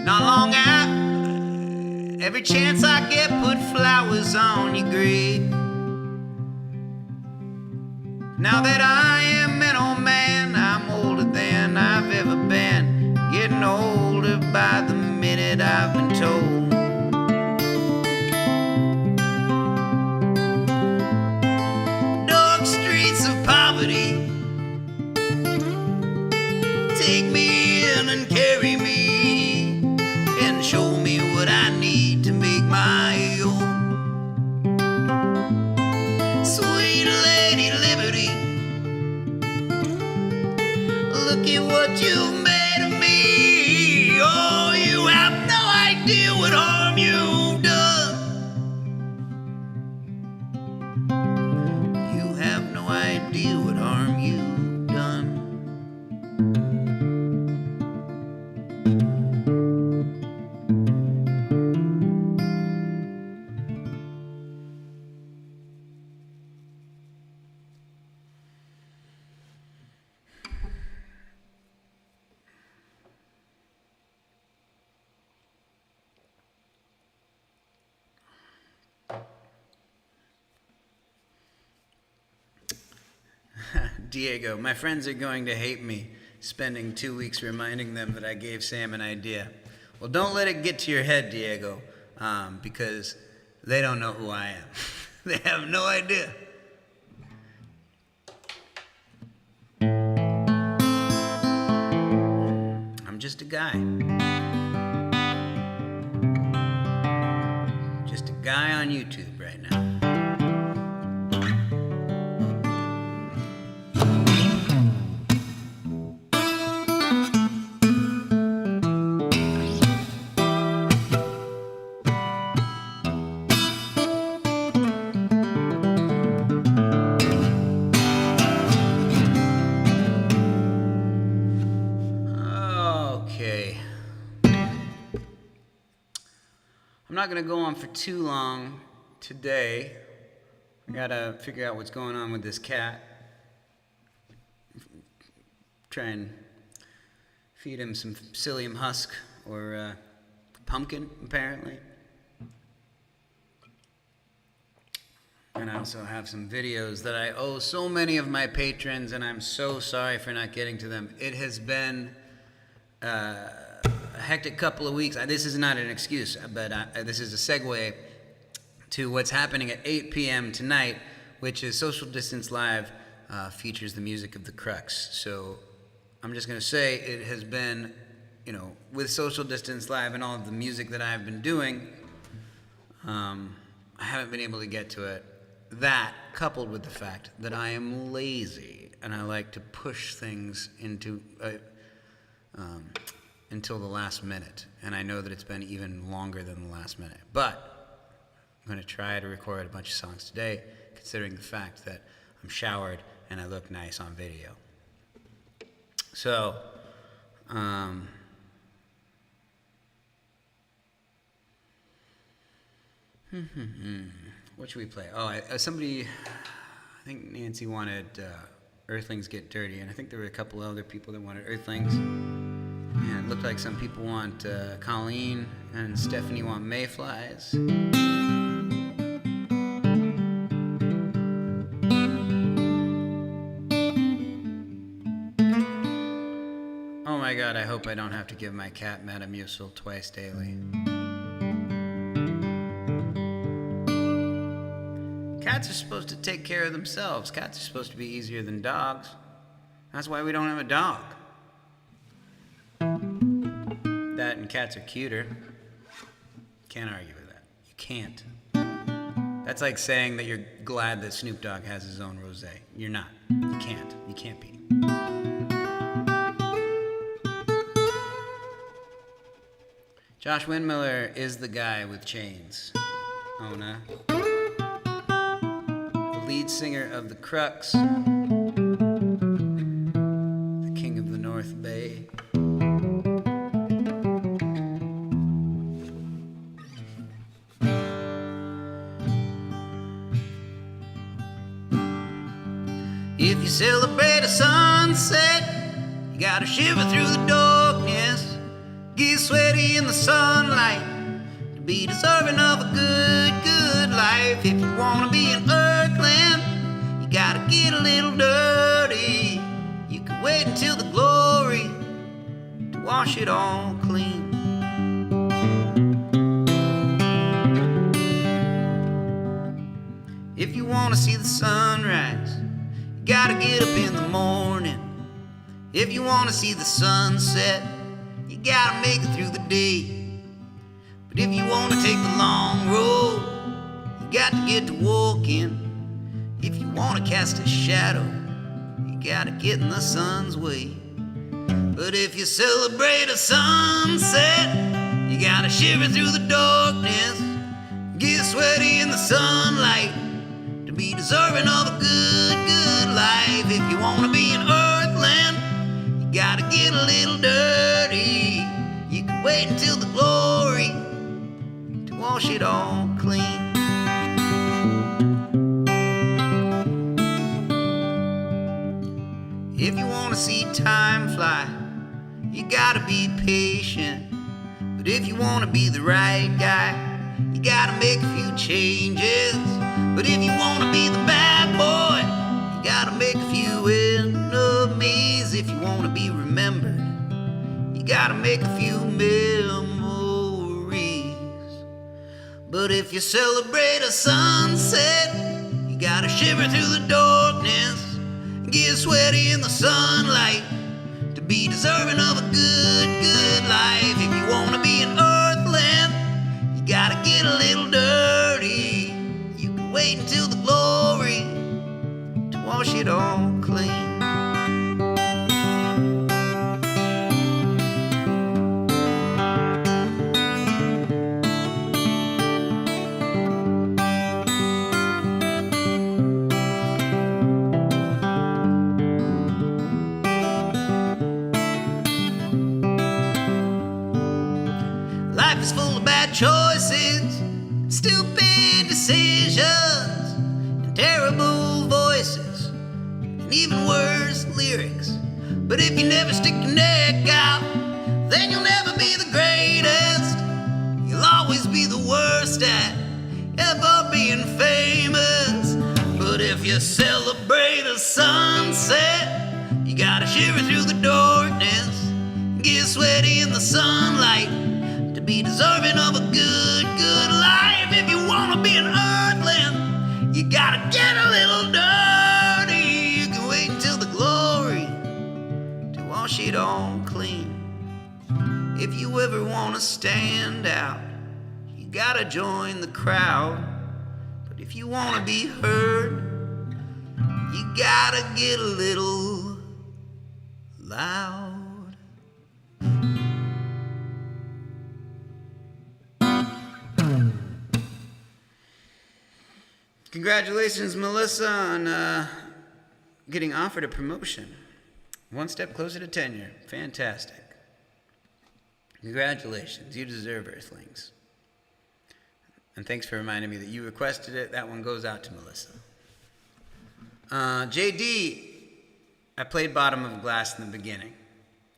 Not long after, every chance I get, put flowers on your grave. Now that I am an old man, I'm older than I've ever been, getting older by the minute I've been told. Dark streets of poverty, take me in and carry me, and show me what I need to make my own. Sweet Lady Liberty, look at what you've made of me. Oh, you have no idea what harm you've done. You have no idea what harm you've done. Diego, my friends are going to hate me spending 2 weeks reminding them that I gave Sam an idea. Well, don't let it get to your head, Diego, because they don't know who I am. They have no idea. I'm just a guy. Just a guy on YouTube right now. I'm not going to go on for too long today. I got to figure out what's going on with this cat. Try and feed him some psyllium husk or pumpkin, apparently. And I also have some videos that I owe so many of my patrons, and I'm so sorry for not getting to them. It has been a hectic couple of weeks. This is not an excuse, but this is a segue to what's happening at 8 p.m. tonight, which is Social Distance Live, features the music of the Crux. So I'm just going to say it has been, with Social Distance Live and all of the music that I've been doing, I haven't been able to get to it. That, coupled with the fact that I am lazy and I like to push things into until the last minute, and I know that it's been even longer than the last minute. But I'm going to try to record a bunch of songs today, considering the fact that I'm showered and I look nice on video. So, what should we play? Oh, I think Nancy wanted Earthlings Get Dirty, and I think there were a couple other people that wanted Earthlings. And it looked like some people want Colleen, and Stephanie want Mayflies. Oh my God, I hope I don't have to give my cat Metamucil twice daily. Cats are supposed to take care of themselves. Cats are supposed to be easier than dogs. That's why we don't have a dog. That and cats are cuter. Can't argue with that. You can't. That's like saying that you're glad that Snoop Dogg has his own rosé. You're not. You can't. You can't be. Josh Windmiller is the guy with chains. Ona. Lead singer of the Crux, the king of the North Bay. If you celebrate a sunset, you gotta shiver through the darkness, get sweaty in the sunlight to be deserving of a good life. If you wanna be an earthling, you gotta get a little dirty. You can wait until the glory to wash it all clean. If you wanna see the sunrise, you gotta get up in the morning. If you wanna see the sunset, you gotta make it through the day. But if you wanna take the long road, you got to get to walking. If you wanna cast a shadow, you gotta get in the sun's way. But if you celebrate a sunset, you gotta shiver through the darkness, get sweaty in the sunlight to be deserving of a good life. If you wanna be an earthling, you gotta get a little dirty. You can wait until the glory to wash it all clean. If you wanna see time fly, you gotta be patient. But if you wanna be the right guy, you gotta make a few changes. But if you wanna be the bad boy, you gotta make a few enemies. If you wanna be remembered, you gotta make a few memories. But if you celebrate a sunset, you gotta shiver through the darkness, get sweaty in the sunlight to be deserving of a good life. If you wanna be an earthling, you gotta get a little dirty. You can wait until the glory to wash it all clean. decisions and terrible voices and even worse lyrics. But if you never stick your neck out, then you'll never be the greatest. You'll always be the worst at ever being famous. But if you celebrate the sunset, you gotta shiver through the darkness, get sweaty in the sunlight to be deserving of a good life. If you wanna be an earthling, you gotta get a little dirty. You can wait until the glory to wash it all clean. If you ever wanna stand out, you gotta join the crowd. But if you wanna be heard, you gotta get a little loud. Congratulations, Melissa, on getting offered a promotion. One step closer to tenure. Fantastic. Congratulations. You deserve Earthlings. And thanks for reminding me that you requested it. That one goes out to Melissa. JD, I played Bottom of Glass in the beginning,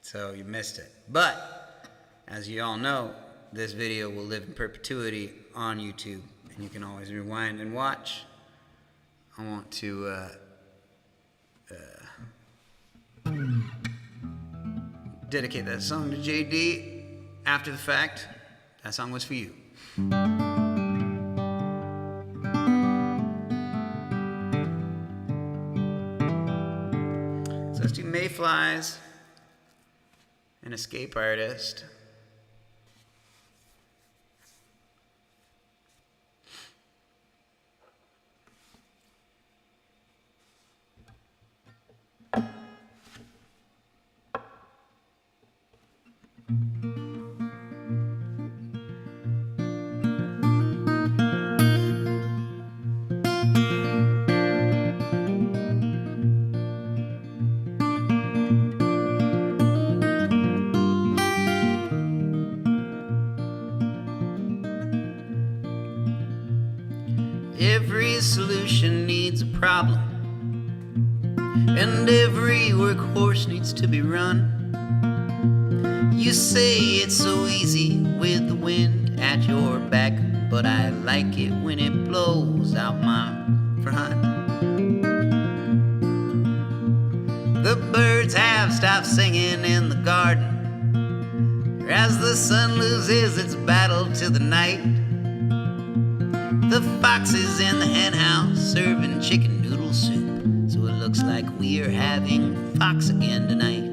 so you missed it. But, as you all know, this video will live in perpetuity on YouTube, and you can always rewind and watch. I want to dedicate that song to JD after the fact. That song was for you. So let's do Mayflies, an escape artist. Every solution needs a problem, and every workhorse needs to be run. You say it's so easy with the wind at your back, but I like it when it blows out my front. The birds have stopped singing in the garden as the sun loses its battle to the night. The fox is in the hen house serving chicken noodle soup, so it looks like we're having fox again tonight.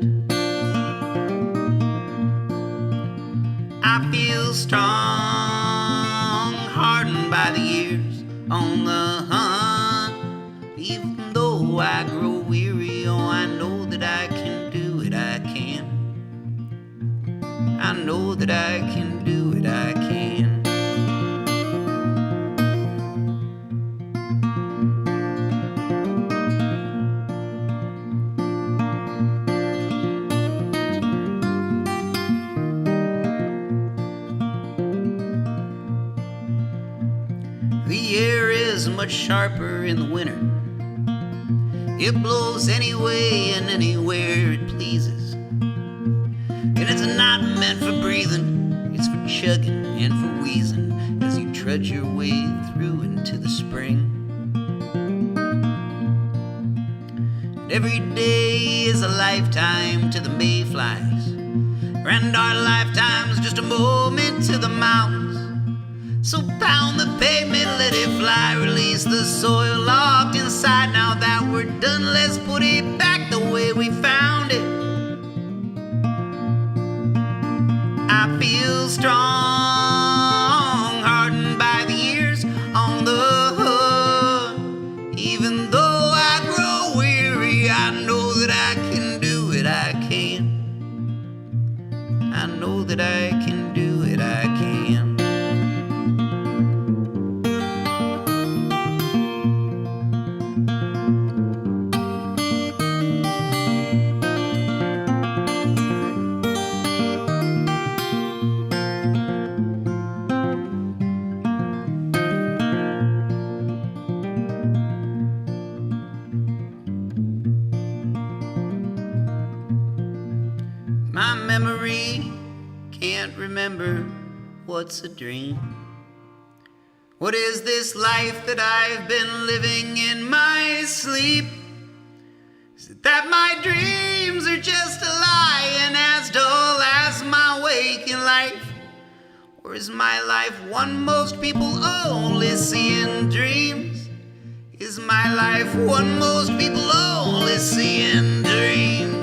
I feel strong, hardened by the years, on the hunt. Even though I grow weary, oh, I know that I can do it, I can. I know that I can do it, I can. The air is much sharper in the winter. It blows anyway and anywhere it pleases. And it's not meant for breathing, it's for chugging and for wheezing as you trudge your way through into the spring. And every day is a lifetime to the mayflies, and our lifetime's just a moment to the mountains. So pound the pavement, let it fly, release the soil locked inside. Now that we're done, let's put it back the way we found it. I feel strong, hardened by the years, on the hood. Even though I grow weary, I know that I can do it, I can. I know that I can do it, I can. memory can't remember what's a dream. What is this life that I've been living in my sleep? Is it that my dreams are just a lie and as dull as my waking life? Or is my life one most people only see in dreams? Is my life one most people only see in dreams?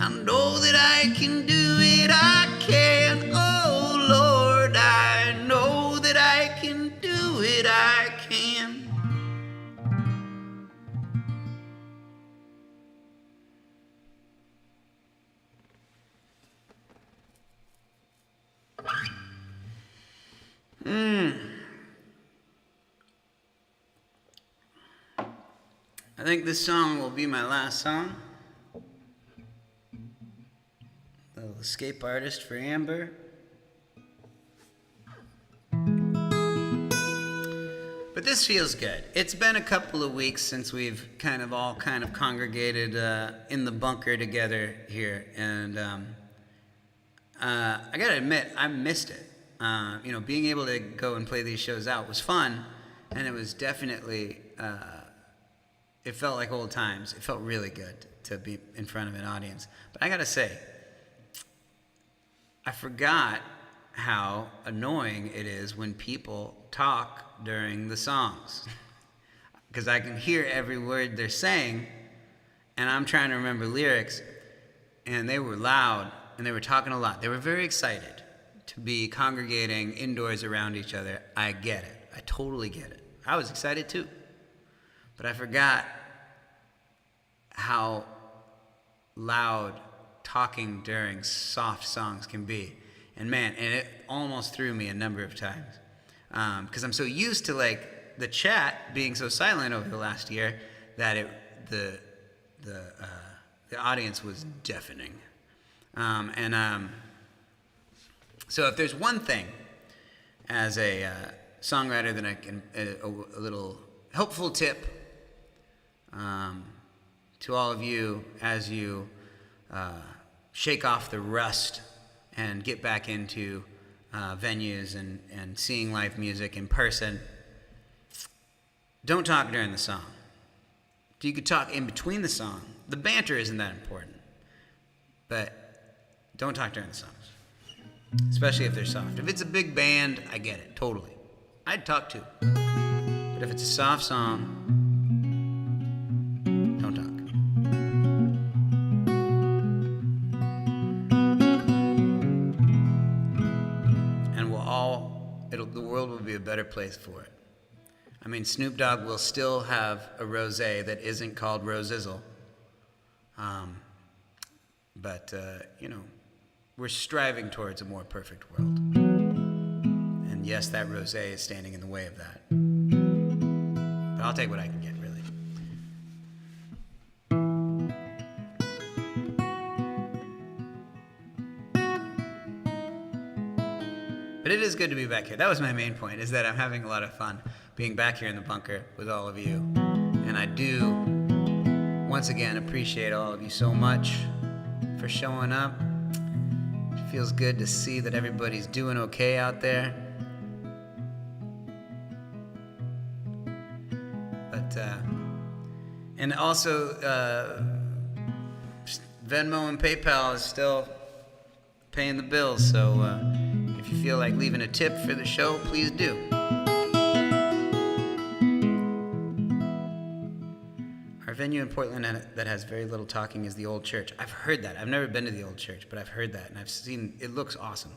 I know that I can do it, I can. Oh Lord, I know that I can do it, I can. I think this song will be my last song. Little escape artist for Amber. But this feels good. It's been a couple of weeks since we've all congregated in the bunker together here, and I gotta admit, I missed it. Being able to go and play these shows out was fun, and it was definitely, it felt like old times. It felt really good to be in front of an audience. But I gotta say, I forgot how annoying it is when people talk during the songs. Because I can hear every word they're saying, and I'm trying to remember lyrics, and they were loud, and they were talking a lot. They were very excited to be congregating indoors around each other. I get it. I totally get it. I was excited too. But I forgot how loud talking during soft songs can be. And man, it almost threw me a number of times. Because I'm so used to the chat being so silent over the last year that the audience was deafening. So if there's one thing as a songwriter that I can, a little helpful tip to all of you as you shake off the rust and get back into venues and seeing live music in person, don't talk during the song. You could talk in between the song. The banter isn't that important, but don't talk during the songs, especially if they're soft. If it's a big band, I get it, totally. I'd talk too. But if it's a soft song, don't talk. The world will be a better place for it. I mean, Snoop Dogg will still have a rosé that isn't called Rosizzle. But we're striving towards a more perfect world. And yes, that rosé is standing in the way of that. But I'll take what I can get, really. But it is good to be back here. That was my main point, is that I'm having a lot of fun being back here in the bunker with all of you. And I do, once again, appreciate all of you so much for showing up. It feels good to see that everybody's doing okay out there. But, and also, Venmo and PayPal is still paying the bills, so if you feel like leaving a tip for the show, please do. Our venue in Portland that has very little talking is the Old Church. I've heard that. I've never been to the Old Church, but I've heard that, and I've seen, it looks awesome.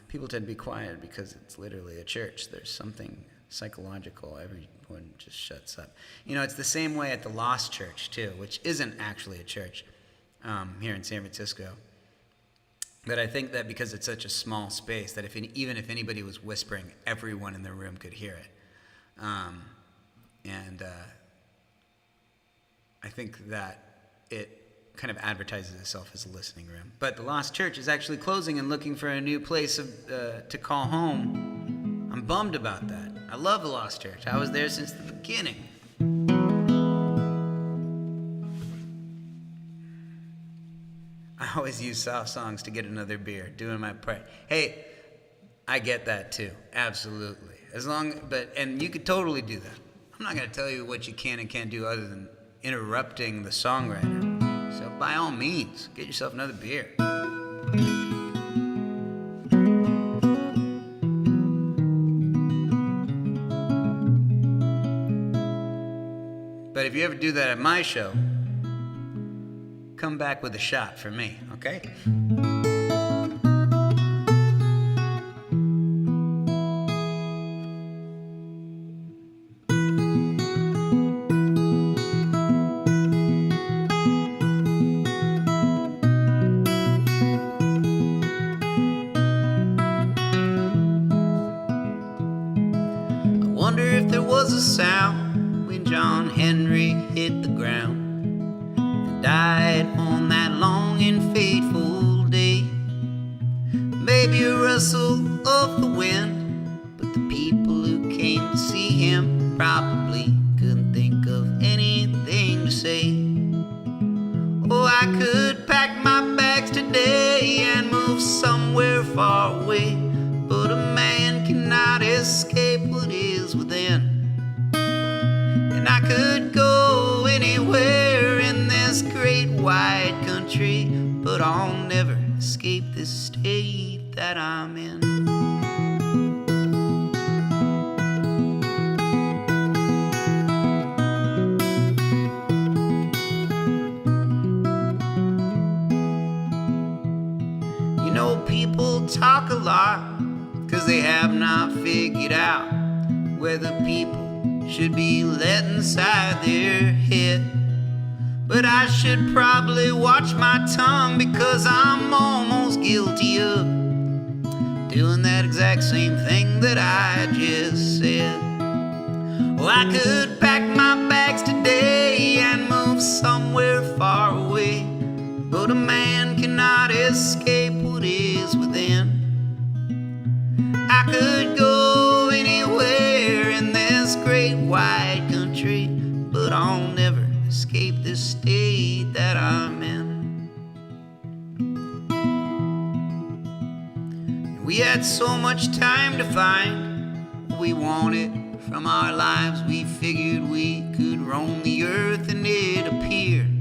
people tend to be quiet because it's literally a church. There's something psychological. Everyone just shuts up. It's the same way at the Lost Church, too, which isn't actually a church here in San Francisco. But I think that because it's such a small space, that even if anybody was whispering, everyone in the room could hear it. I think that it kind of advertises itself as a listening room. But the Lost Church is actually closing and looking for a new place to call home. I'm bummed about that. I love the Lost Church. I was there since the beginning. I always use soft songs to get another beer, doing my part. Hey, I get that too, absolutely. And you could totally do that. I'm not going to tell you what you can and can't do other than interrupting the songwriter. So by all means, get yourself another beer. But if you ever do that at my show, come back with a shot for me, okay? I wonder if there was a sound when John Henry hit the ground and died on that long and fateful day. Maybe a rustle of the wind, but the people who came to see him probably couldn't think of anything to say. Oh, I could pack my bags today and move somewhere far away, but a man cannot escape what is within. And I could go anywhere in this great wide country, but I'll never escape this state that I'm in. People talk a lot 'cause they have not figured out whether people should be let inside their head. But I should probably watch my tongue because I'm almost guilty of doing that exact same thing that I just said. Well, I could pack my bags today and move somewhere far away, but a man cannot escape what is within. I could go anywhere in this great wide country, but I'll never escape this state that I'm in. We had so much time to find what we wanted from our lives. We figured we could roam the earth and it appeared.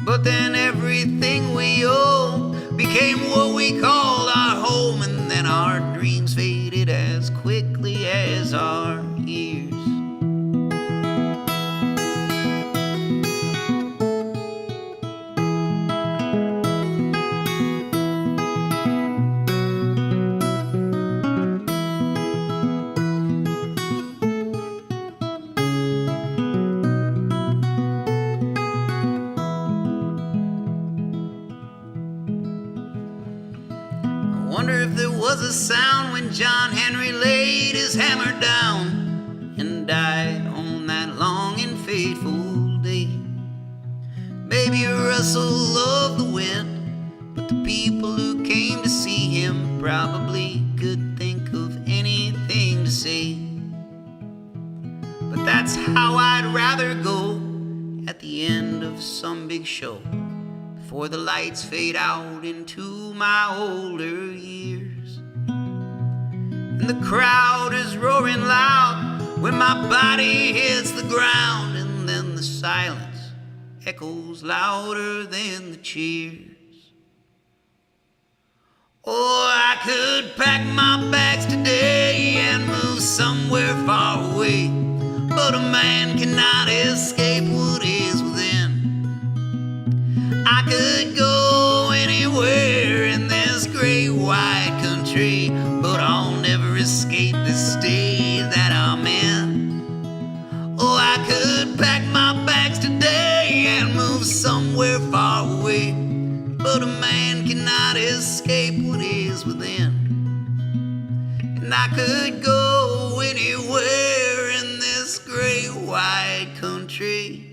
But then everything we owned became what we called our home, and then our dreams faded as quickly as our years. Wonder if there was a sound when John Henry laid his hammer down and died on that long and fateful day. Maybe a rustle of the wind, but the people who came to see him probably couldn't think of anything to say. But that's how I'd rather go at the end of some big show, before the lights fade out into my older years. And the crowd is roaring loud when my body hits the ground, and then the silence echoes louder than the cheers. Oh, I could pack my bags today and move somewhere far away, but a man cannot escape what is within. I could go anywhere in this great wide country, And I could go anywhere in this great white country,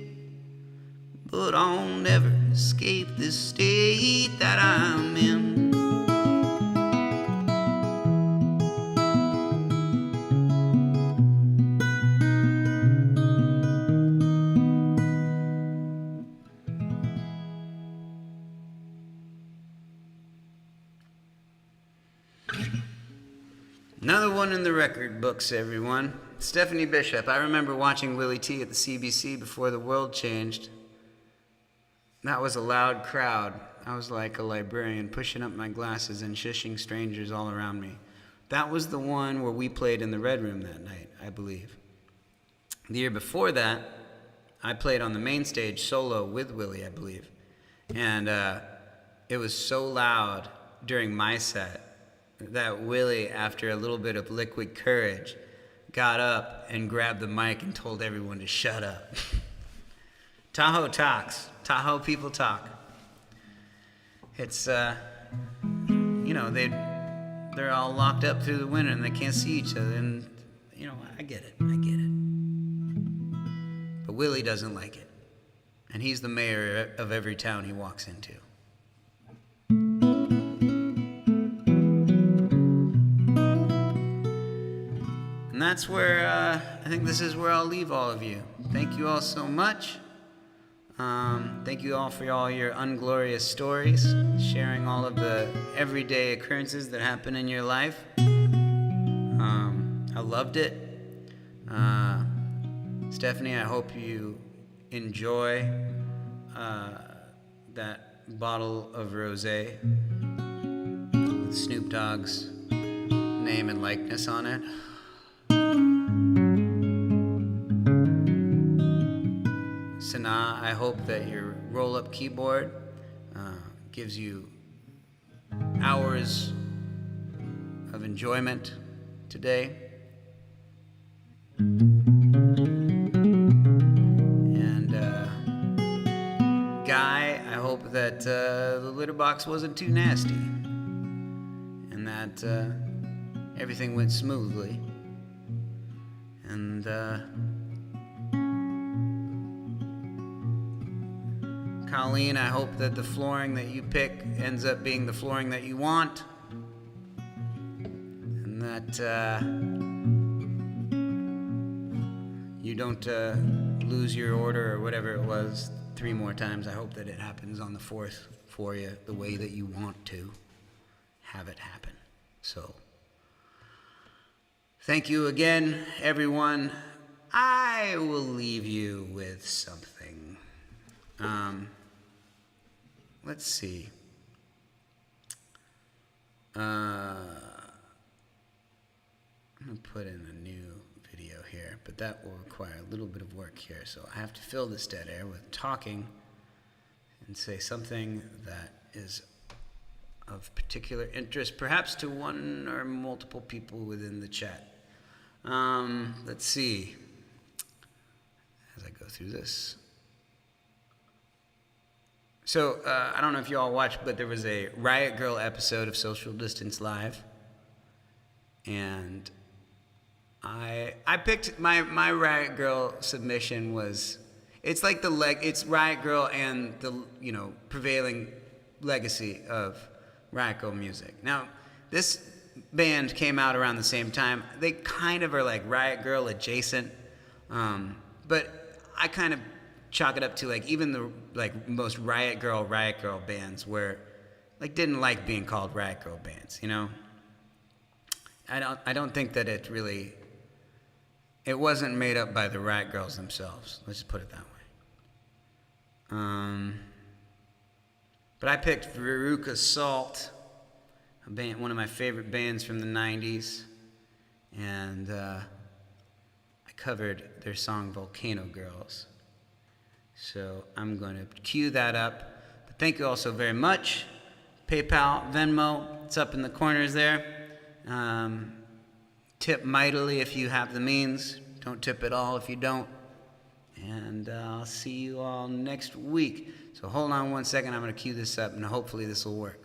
but I'll never escape this state that I'm in. Another one in the record books, everyone. Stephanie Bishop. I remember watching Willie T at the CBC before the world changed. That was a loud crowd. I was like a librarian, pushing up my glasses and shushing strangers all around me. That was the one where we played in the Red Room that night, I believe. The year before that, I played on the main stage solo with Willie, I believe. And it was so loud during my set that Willie, after a little bit of liquid courage, got up and grabbed the mic and told everyone to shut up. Tahoe talks. Tahoe people talk. It's, you know, they're all locked up through the winter and they can't see each other. And, you know, I get it. But Willie doesn't like it. And he's the mayor of every town he walks into. And that's where, I think this is where I'll leave all of you. Thank you all so much. Thank you all for all your unglorious stories, sharing all of the everyday occurrences that happen in your life. I loved it. Stephanie, I hope you enjoy that bottle of rosé with Snoop Dogg's name and likeness on it. Sana, I hope that your roll-up keyboard gives you hours of enjoyment today. And Guy, I hope that the litter box wasn't too nasty and that everything went smoothly. And Colleen, I hope that the flooring that you pick ends up being the flooring that you want. And that you don't lose your order or whatever it was 3 more times. I hope that it happens on the 4th for you the way that you want to have it happen. So, thank you again, everyone. I will leave you with something. Let's see. I'm going to put in a new video here, but that will require a little bit of work here. So I have to fill this dead air with talking and say something that is of particular interest, perhaps to one or multiple people within the chat. Let's see. As I go through this. So, I don't know if you all watched, but there was a Riot Girl episode of Social Distance Live. And I picked my Riot Girl submission was, it's like it's Riot Girl and the, you know, prevailing legacy of Riot Girl music. Now, this band came out around the same time. They kind of are like Riot Girl adjacent. But I kind of chalk it up to like even the like most Riot Girl bands were like didn't like being called Riot Girl bands, you know. I don't think that it wasn't made up by the Riot Girls themselves. Let's just put it that way. But I picked Veruca Salt, a band, one of my favorite bands from the 90s, and I covered their song Volcano Girls. So I'm going to cue that up. But thank you all so very much. PayPal, Venmo, it's up in the corners there. Tip mightily if you have the means. Don't tip at all if you don't. And I'll see you all next week. So hold on one second. I'm going to cue this up, and hopefully this will work.